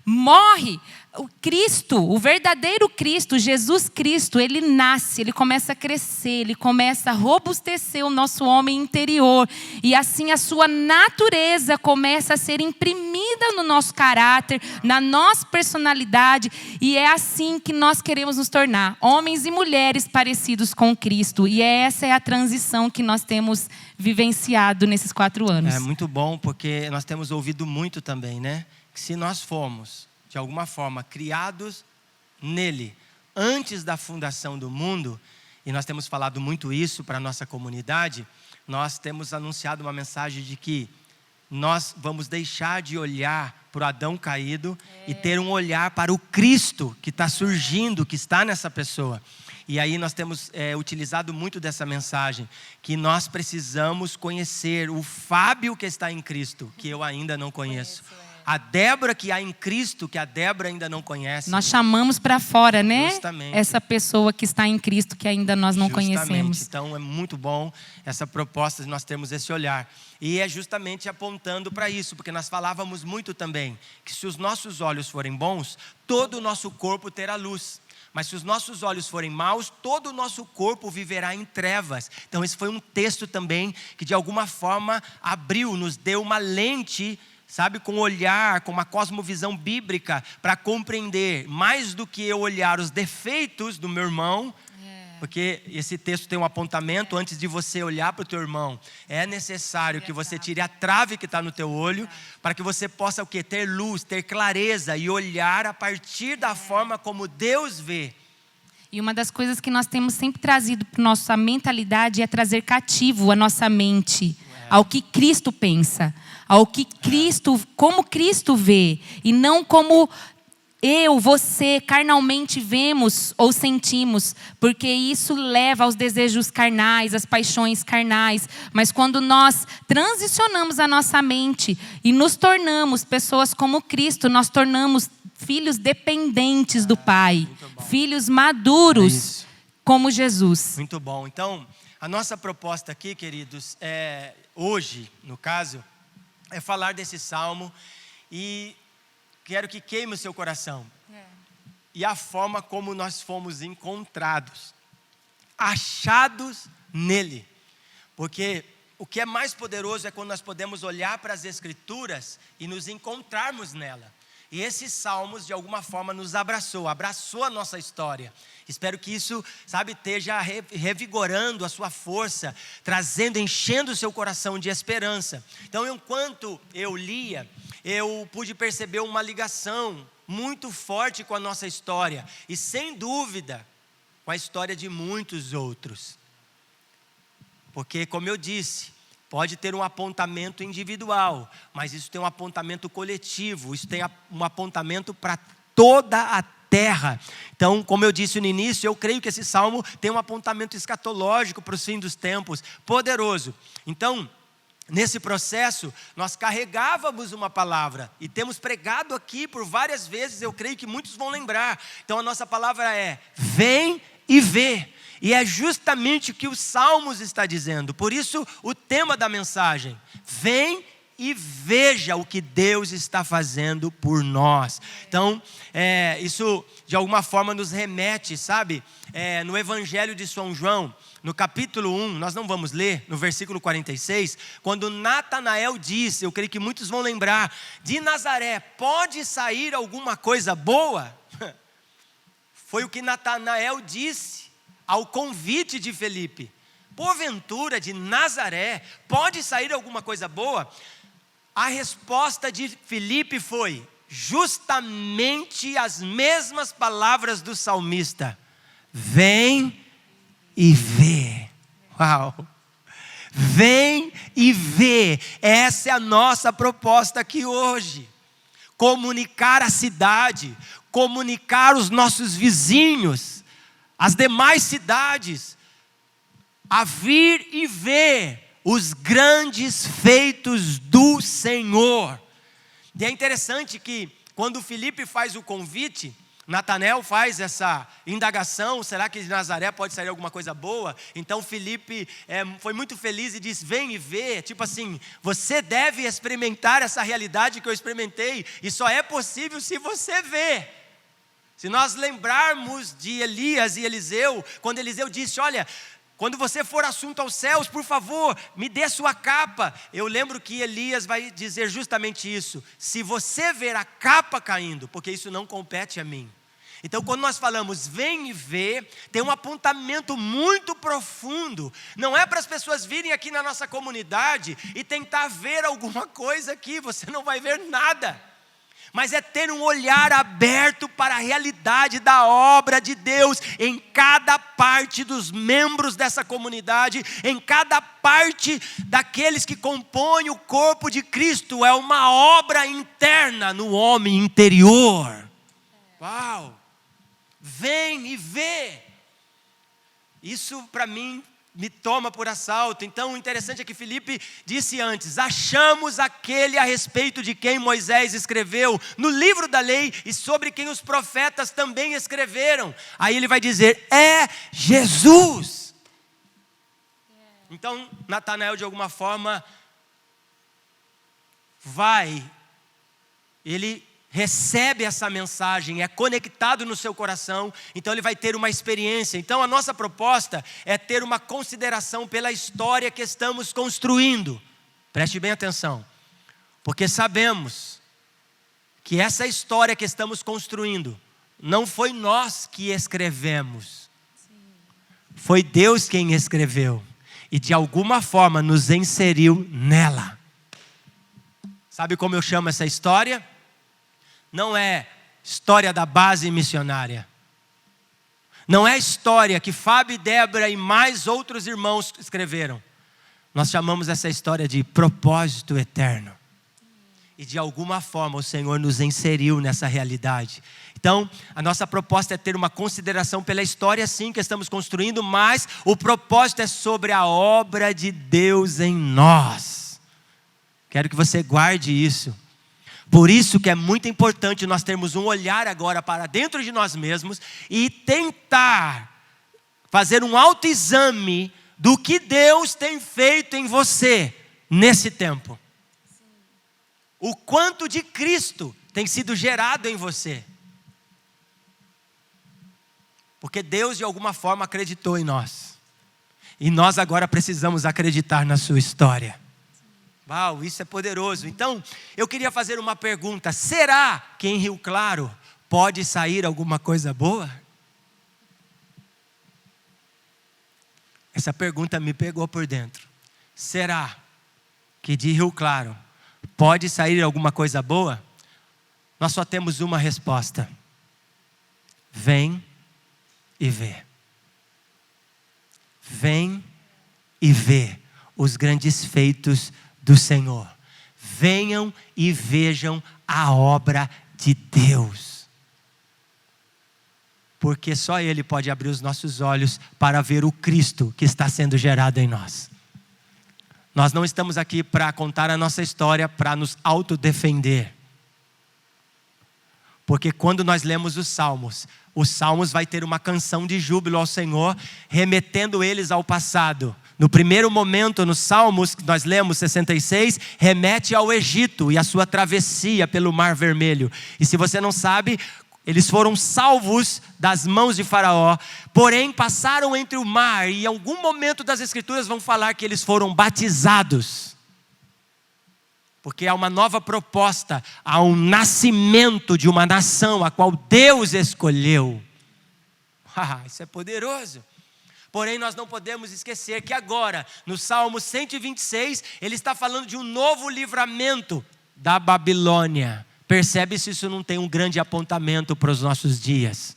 morre, o Cristo, o verdadeiro Cristo, Jesus Cristo, Ele nasce, Ele começa a crescer, Ele começa a robustecer o nosso homem interior. E assim a sua natureza começa a ser imprimida no nosso caráter, na nossa personalidade. E é assim que nós queremos nos tornar, homens e mulheres parecidos com Cristo. E essa é a transição que nós temos vivenciado nesses 4 anos. É muito bom, porque nós temos ouvido muito também, né? Que se nós formos de alguma forma, criados nele, antes da fundação do mundo, e nós temos falado muito isso para a nossa comunidade, nós temos anunciado uma mensagem de que nós vamos deixar de olhar para o Adão caído e ter um olhar para o Cristo que está surgindo, que está nessa pessoa. E aí nós temos utilizado muito dessa mensagem, que nós precisamos conhecer o Fábio que está em Cristo, que eu ainda não conheço. A Débora que há em Cristo, que a Débora ainda não conhece. Nós chamamos para fora, né? Justamente. Essa pessoa que está em Cristo, que ainda nós não conhecemos. Então é muito bom essa proposta de nós termos esse olhar. E é justamente apontando para isso, porque nós falávamos muito também, que se os nossos olhos forem bons, todo o nosso corpo terá luz. Mas se os nossos olhos forem maus, todo o nosso corpo viverá em trevas. Então esse foi um texto também que de alguma forma abriu, nos deu uma lente, sabe, com olhar, com uma cosmovisão bíblica, para compreender, mais do que eu olhar os defeitos do meu irmão, porque esse texto tem um apontamento, antes de você olhar para o teu irmão, é necessário que você tire a trave que está no teu olho, para que você possa o quê? Ter luz, ter clareza e olhar a partir da forma como Deus vê. E uma das coisas que nós temos sempre trazido para a nossa mentalidade é trazer cativo a nossa mente ao que Cristo pensa, ao que Cristo, como Cristo vê, e não como eu, você, carnalmente vemos ou sentimos, porque isso leva aos desejos carnais, às paixões carnais. Mas quando nós transicionamos a nossa mente e nos tornamos pessoas como Cristo, nós tornamos filhos dependentes do Pai, filhos maduros como Jesus. Muito bom. Então, a nossa proposta aqui, queridos, hoje, no caso, é falar desse salmo e quero que queime o seu coração. E a forma como nós fomos encontrados, achados nele. Porque o que é mais poderoso é quando nós podemos olhar para as Escrituras e nos encontrarmos nela. E esses salmos, de alguma forma, nos abraçou a nossa história. Espero que isso, sabe, esteja revigorando a sua força, trazendo, enchendo o seu coração de esperança. Então, enquanto eu lia, eu pude perceber uma ligação muito forte com a nossa história. E, sem dúvida, com a história de muitos outros. Porque, como eu disse, pode ter um apontamento individual, mas isso tem um apontamento coletivo, isso tem um apontamento para toda a terra. Então, como eu disse no início, eu creio que esse salmo tem um apontamento escatológico para os fins dos tempos, poderoso. Então, nesse processo, nós carregávamos uma palavra e temos pregado aqui por várias vezes, eu creio que muitos vão lembrar. Então, a nossa palavra é: vem e vê. E é justamente o que os Salmos está dizendo. Por isso, o tema da mensagem: vem e veja o que Deus está fazendo por nós. Então, isso de alguma forma nos remete, sabe? No Evangelho de São João, no capítulo 1, nós não vamos ler, no versículo 46, quando Natanael disse, eu creio que muitos vão lembrar: de Nazaré pode sair alguma coisa boa? Foi o que Natanael disse ao convite de Felipe. Porventura de Nazaré pode sair alguma coisa boa? A resposta de Felipe foi justamente as mesmas palavras do salmista: vem e vê. Uau! Vem e vê. Essa é a nossa proposta aqui hoje. Comunicar a cidade, comunicar os nossos vizinhos, as demais cidades, a vir e ver os grandes feitos do Senhor. E é interessante que quando Felipe faz o convite, Natanael faz essa indagação: será que de Nazaré pode sair alguma coisa boa? Então Felipe foi muito feliz e disse: vem e vê. Tipo assim, você deve experimentar essa realidade que eu experimentei, e só é possível se você vê. Se nós lembrarmos de Elias e Eliseu, quando Eliseu disse: olha, quando você for assunto aos céus, por favor, me dê sua capa. Eu lembro que Elias vai dizer justamente isso: se você ver a capa caindo, porque isso não compete a mim. Então, quando nós falamos vem e vê, tem um apontamento muito profundo. Não é para as pessoas virem aqui na nossa comunidade e tentar ver alguma coisa aqui, você não vai ver nada. Mas é ter um olhar aberto para a realidade da obra de Deus em cada parte dos membros dessa comunidade, em cada parte daqueles que compõem o corpo de Cristo. É uma obra interna no homem interior. Uau! Vem e vê. Isso para mim me toma por assalto. Então o interessante é que Felipe disse antes: achamos aquele a respeito de quem Moisés escreveu no livro da lei e sobre quem os profetas também escreveram. Aí ele vai dizer: é Jesus. Então Natanael, de alguma forma, ele recebe essa mensagem, é conectado no seu coração, então ele vai ter uma experiência. Então a nossa proposta é ter uma consideração pela história que estamos construindo. Preste bem atenção. Porque sabemos que essa história que estamos construindo, não foi nós que escrevemos. Foi Deus quem escreveu. E de alguma forma nos inseriu nela. Sabe como eu chamo essa história? Não é história da base missionária. Não é história que Fábio e Débora e mais outros irmãos escreveram. Nós chamamos essa história de propósito eterno. E de alguma forma o Senhor nos inseriu nessa realidade. Então, a nossa proposta é ter uma consideração pela história sim que estamos construindo, mas o propósito é sobre a obra de Deus em nós. Quero que você guarde isso. Por isso que é muito importante nós termos um olhar agora para dentro de nós mesmos e tentar fazer um autoexame do que Deus tem feito em você nesse tempo. O quanto de Cristo tem sido gerado em você. Porque Deus de alguma forma acreditou em nós. E nós agora precisamos acreditar na sua história. Uau, isso é poderoso. Então, eu queria fazer uma pergunta. Será que em Rio Claro pode sair alguma coisa boa? Essa pergunta me pegou por dentro. Será que de Rio Claro pode sair alguma coisa boa? Nós só temos uma resposta. Vem e vê. Vem e vê os grandes feitos do Senhor. Venham e vejam a obra de Deus. Porque só Ele pode abrir os nossos olhos para ver o Cristo que está sendo gerado em nós. Nós não estamos aqui para contar a nossa história, para nos autodefender. Porque quando nós lemos os Salmos vai ter uma canção de júbilo ao Senhor, remetendo eles ao passado. No primeiro momento, nos Salmos, que nós lemos 66, remete ao Egito e a sua travessia pelo Mar Vermelho. E se você não sabe, eles foram salvos das mãos de Faraó, porém passaram entre o mar, e em algum momento das Escrituras vão falar que eles foram batizados. Porque há uma nova proposta, há um nascimento de uma nação a qual Deus escolheu. Isso é poderoso. Porém, nós não podemos esquecer que agora, no Salmo 126, ele está falando de um novo livramento da Babilônia. Percebe se isso não tem um grande apontamento para os nossos dias.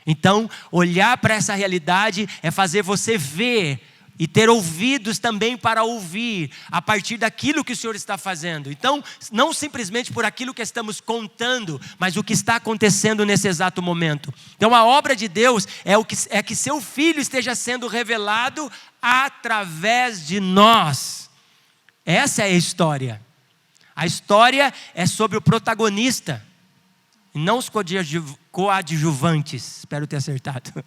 Então, olhar para essa realidade é fazer você ver e ter ouvidos também para ouvir a partir daquilo que o Senhor está fazendo. Então, não simplesmente por aquilo que estamos contando, mas o que está acontecendo nesse exato momento. Então, a obra de Deus é que seu Filho esteja sendo revelado através de nós. Essa é a história. A história é sobre o protagonista, e não os coadjuvantes. Espero ter acertado.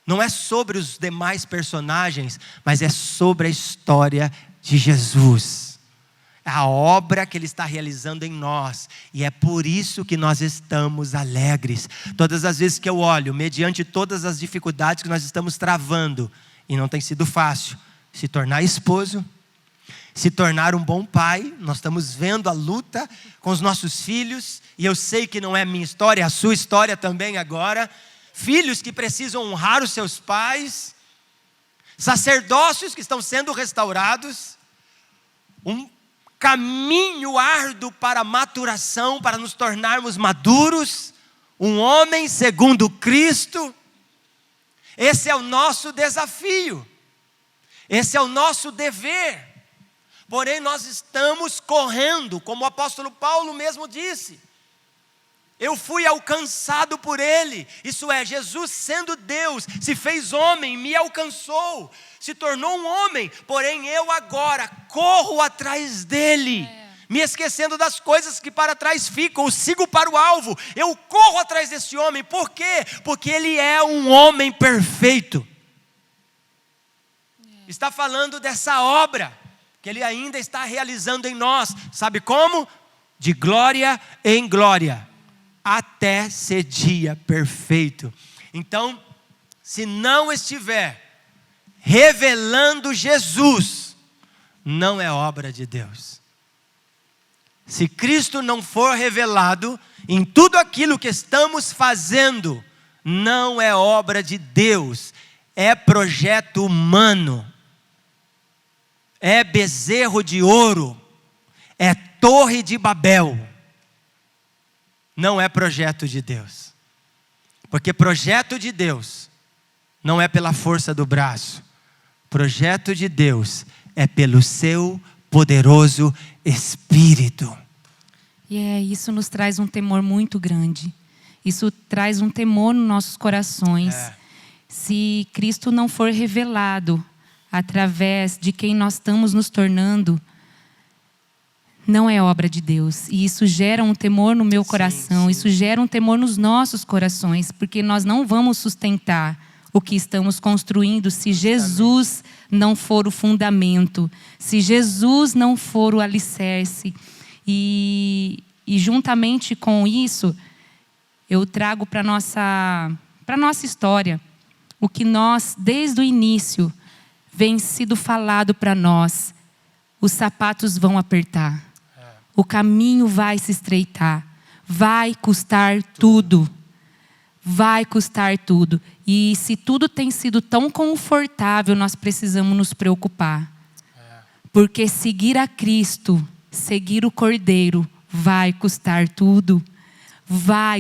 Não é sobre os demais personagens, mas é sobre a história de Jesus. É a obra que Ele está realizando em nós. E é por isso que nós estamos alegres. Todas as vezes que eu olho, mediante todas as dificuldades que nós estamos travando, e não tem sido fácil, se tornar esposo, se tornar um bom pai. Nós estamos vendo a luta com os nossos filhos, e eu sei que não é minha história, é a sua história também agora. Filhos que precisam honrar os seus pais, sacerdócios que estão sendo restaurados, um caminho árduo para a maturação, para nos tornarmos maduros, um homem segundo Cristo. Esse é o nosso desafio, esse é o nosso dever. Porém, nós estamos correndo, como o apóstolo Paulo mesmo disse. Eu fui alcançado por Ele, isso é, Jesus sendo Deus, se fez homem, me alcançou, se tornou um homem, porém eu agora corro atrás dEle, me esquecendo das coisas que para trás ficam, eu sigo para o alvo, eu corro atrás desse homem. Por quê? Porque Ele é um homem perfeito. Está falando dessa obra que Ele ainda está realizando em nós, sabe como? De glória em glória, até ser dia perfeito. Então, se não estiver revelando Jesus, não é obra de Deus. Se Cristo não for revelado em tudo aquilo que estamos fazendo, não é obra de Deus, é projeto humano, é bezerro de ouro, é torre de Babel. Não é projeto de Deus. Porque projeto de Deus não é pela força do braço. Projeto de Deus é pelo seu poderoso Espírito. E isso nos traz um temor muito grande. Isso traz um temor nos nossos corações. Se Cristo não for revelado através de quem nós estamos nos tornando, não é obra de Deus. E isso gera um temor no meu coração. Sim. Isso gera um temor nos nossos corações, porque nós não vamos sustentar o que estamos construindo se Jesus não for o fundamento, se Jesus não for o alicerce. E juntamente com isso, eu trago para a nossa história o que nós, desde o início, vem sido falado para nós. Os sapatos vão apertar. O caminho vai se estreitar. Vai custar tudo. Vai custar tudo. E se tudo tem sido tão confortável, nós precisamos nos preocupar. Porque seguir a Cristo, seguir o Cordeiro, vai custar tudo.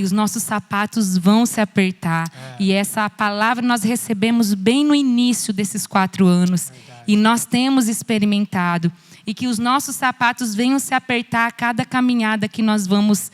Os nossos sapatos vão se apertar. E essa palavra nós recebemos bem no início desses 4 anos. E nós temos experimentado. E que os nossos sapatos venham se apertar a cada caminhada que nós vamos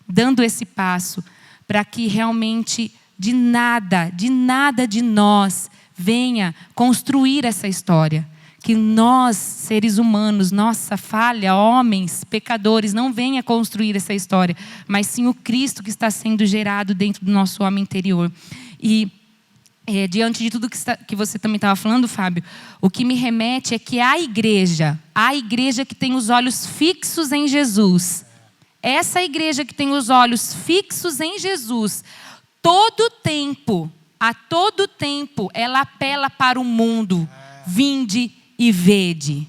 dando esse passo. Para que realmente de nada de nós venha construir essa história. Que nós, seres humanos, nossa falha, homens, pecadores, não venha construir essa história. Mas sim o Cristo que está sendo gerado dentro do nosso homem interior. E diante de tudo que você também estava falando, Fábio, o que me remete é que a igreja que tem os olhos fixos em Jesus, essa igreja que tem os olhos fixos em Jesus, a todo tempo, ela apela para o mundo, vinde e vede.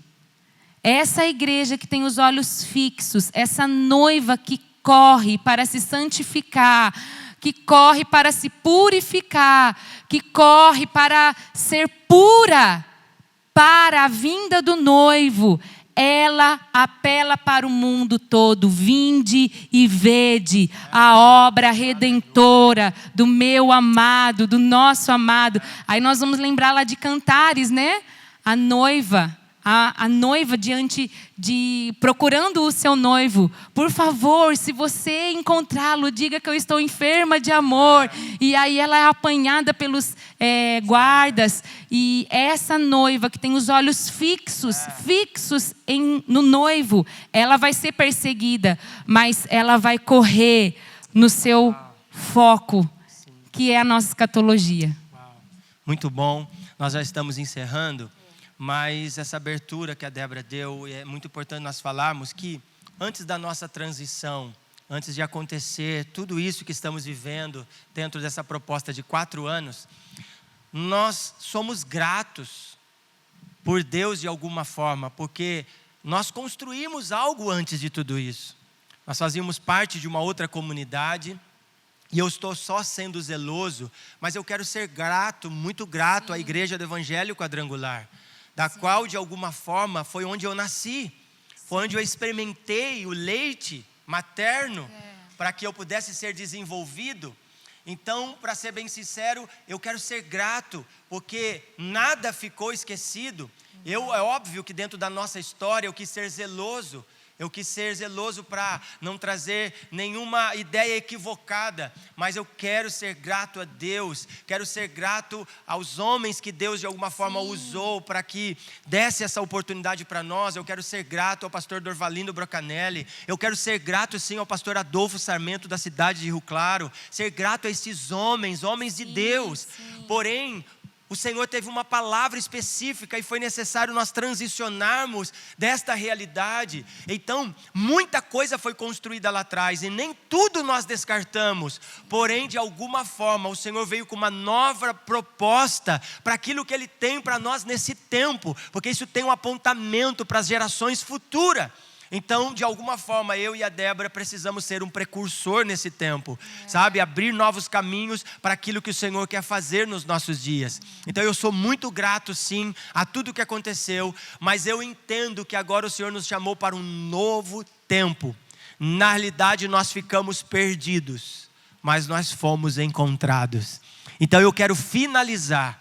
Essa igreja que tem os olhos fixos, essa noiva que corre para se santificar, que corre para se purificar, que corre para ser pura para a vinda do noivo, ela apela para o mundo todo. Vinde e vede a obra redentora do meu amado, do nosso amado. Aí nós vamos lembrar lá de Cantares, né? A noiva diante de procurando o seu noivo. Por favor, se você encontrá-lo, diga que eu estou enferma de amor. E aí ela é apanhada pelos guardas. E essa noiva que tem os olhos fixos no noivo, ela vai ser perseguida, mas ela vai correr no seu foco, que é a nossa escatologia. Muito bom. Nós já estamos encerrando. Mas essa abertura que a Débora deu, é muito importante nós falarmos que antes da nossa transição, antes de acontecer tudo isso que estamos vivendo dentro dessa proposta de 4 anos, nós somos gratos por Deus de alguma forma, porque nós construímos algo antes de tudo isso. Nós fazíamos parte de uma outra comunidade, e eu estou só sendo zeloso, mas eu quero ser grato, muito grato à Igreja do Evangelho Quadrangular, da qual de alguma forma foi onde eu nasci, foi onde eu experimentei o leite materno para que eu pudesse ser desenvolvido. Então, para ser bem sincero, eu quero ser grato, porque nada ficou esquecido. É óbvio que dentro da nossa história eu quis ser zeloso. Eu quis ser zeloso para não trazer nenhuma ideia equivocada, mas eu quero ser grato a Deus, quero ser grato aos homens que Deus de alguma forma usou para que desse essa oportunidade para nós. Eu quero ser grato ao pastor Dorvalindo Brocanelli, eu quero ser grato sim ao pastor Adolfo Sarmento da cidade de Rio Claro, ser grato a esses homens de Deus. Porém, o Senhor teve uma palavra específica e foi necessário nós transicionarmos desta realidade. Então, muita coisa foi construída lá atrás e nem tudo nós descartamos. Porém, de alguma forma, o Senhor veio com uma nova proposta para aquilo que Ele tem para nós nesse tempo. Porque isso tem um apontamento para as gerações futuras. Então, de alguma forma, eu e a Débora precisamos ser um precursor nesse tempo, sabe? Abrir novos caminhos para aquilo que o Senhor quer fazer nos nossos dias. Então, eu sou muito grato, sim, a tudo que aconteceu, mas eu entendo que agora o Senhor nos chamou para um novo tempo. Na realidade, nós ficamos perdidos, mas nós fomos encontrados. Então, eu quero finalizar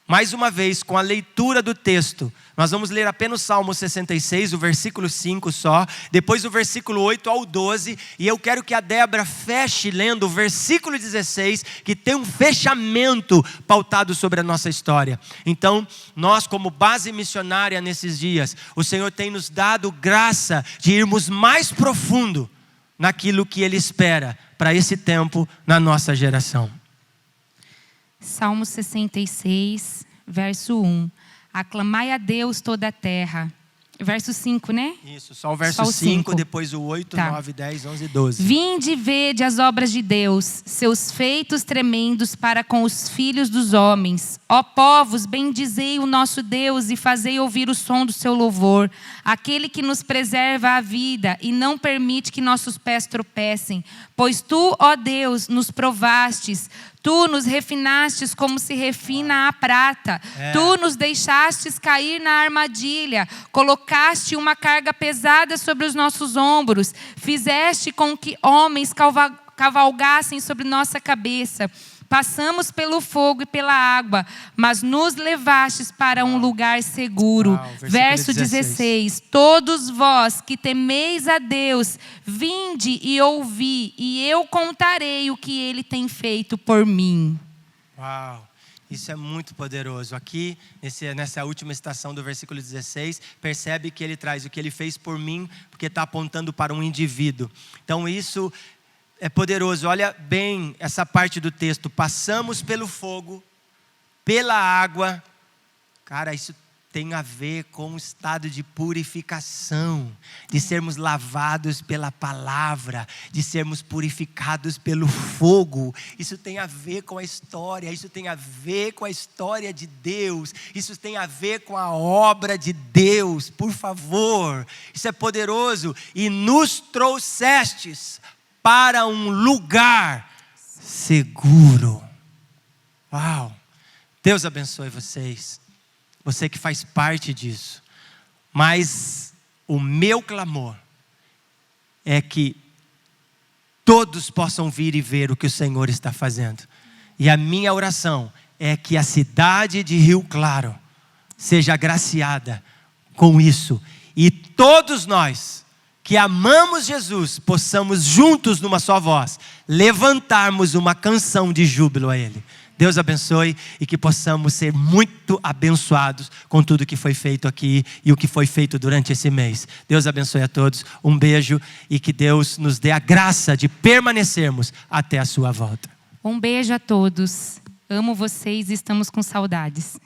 mais uma vez, com a leitura do texto. Nós vamos ler apenas o Salmo 66, o versículo 5 só. Depois o versículo 8 ao 12. E eu quero que a Débora feche lendo o versículo 16, que tem um fechamento pautado sobre a nossa história. Então, nós como base missionária nesses dias, o Senhor tem nos dado graça de irmos mais profundo naquilo que Ele espera para esse tempo na nossa geração. Salmo 66, verso 1. Aclamai a Deus toda a terra. Verso 5, né? Isso, só o verso 5, depois o 8, 9, 10, 11 e 12. Vinde e vede as obras de Deus, seus feitos tremendos para com os filhos dos homens. Ó povos, bendizei o nosso Deus e fazei ouvir o som do seu louvor. Aquele que nos preserva a vida e não permite que nossos pés tropecem. Pois tu, ó Deus, nos provastes. Tu nos refinastes como se refina a prata. Tu nos deixastes cair na armadilha. Colocaste uma carga pesada sobre os nossos ombros. Fizeste com que homens cavalgassem sobre nossa cabeça. Passamos pelo fogo e pela água, mas nos levastes para um lugar seguro. Verso 16. Todos vós que temeis a Deus, vinde e ouvi, e eu contarei o que Ele tem feito por mim. Uau! Isso é muito poderoso. Aqui, nessa última estação do versículo 16, percebe que ele traz o que ele fez por mim, porque está apontando para um indivíduo. Então isso é poderoso. Olha bem essa parte do texto. Passamos pelo fogo, pela água. Cara, isso tem a ver com o estado de purificação, de sermos lavados pela palavra, de sermos purificados pelo fogo. Isso tem a ver com a história, isso tem a ver com a história de Deus, isso tem a ver com a obra de Deus, por favor. Isso é poderoso. E nos trouxestes para um lugar seguro. Uau! Deus abençoe vocês. Você que faz parte disso. Mas o meu clamor é que todos possam vir e ver o que o Senhor está fazendo. E a minha oração é que a cidade de Rio Claro seja agraciada com isso. E todos nós que amamos Jesus possamos juntos numa só voz levantarmos uma canção de júbilo a Ele. Deus abençoe e que possamos ser muito abençoados com tudo que foi feito aqui e o que foi feito durante esse mês. Deus abençoe a todos, um beijo e que Deus nos dê a graça de permanecermos até a sua volta. Um beijo a todos, amo vocês e estamos com saudades.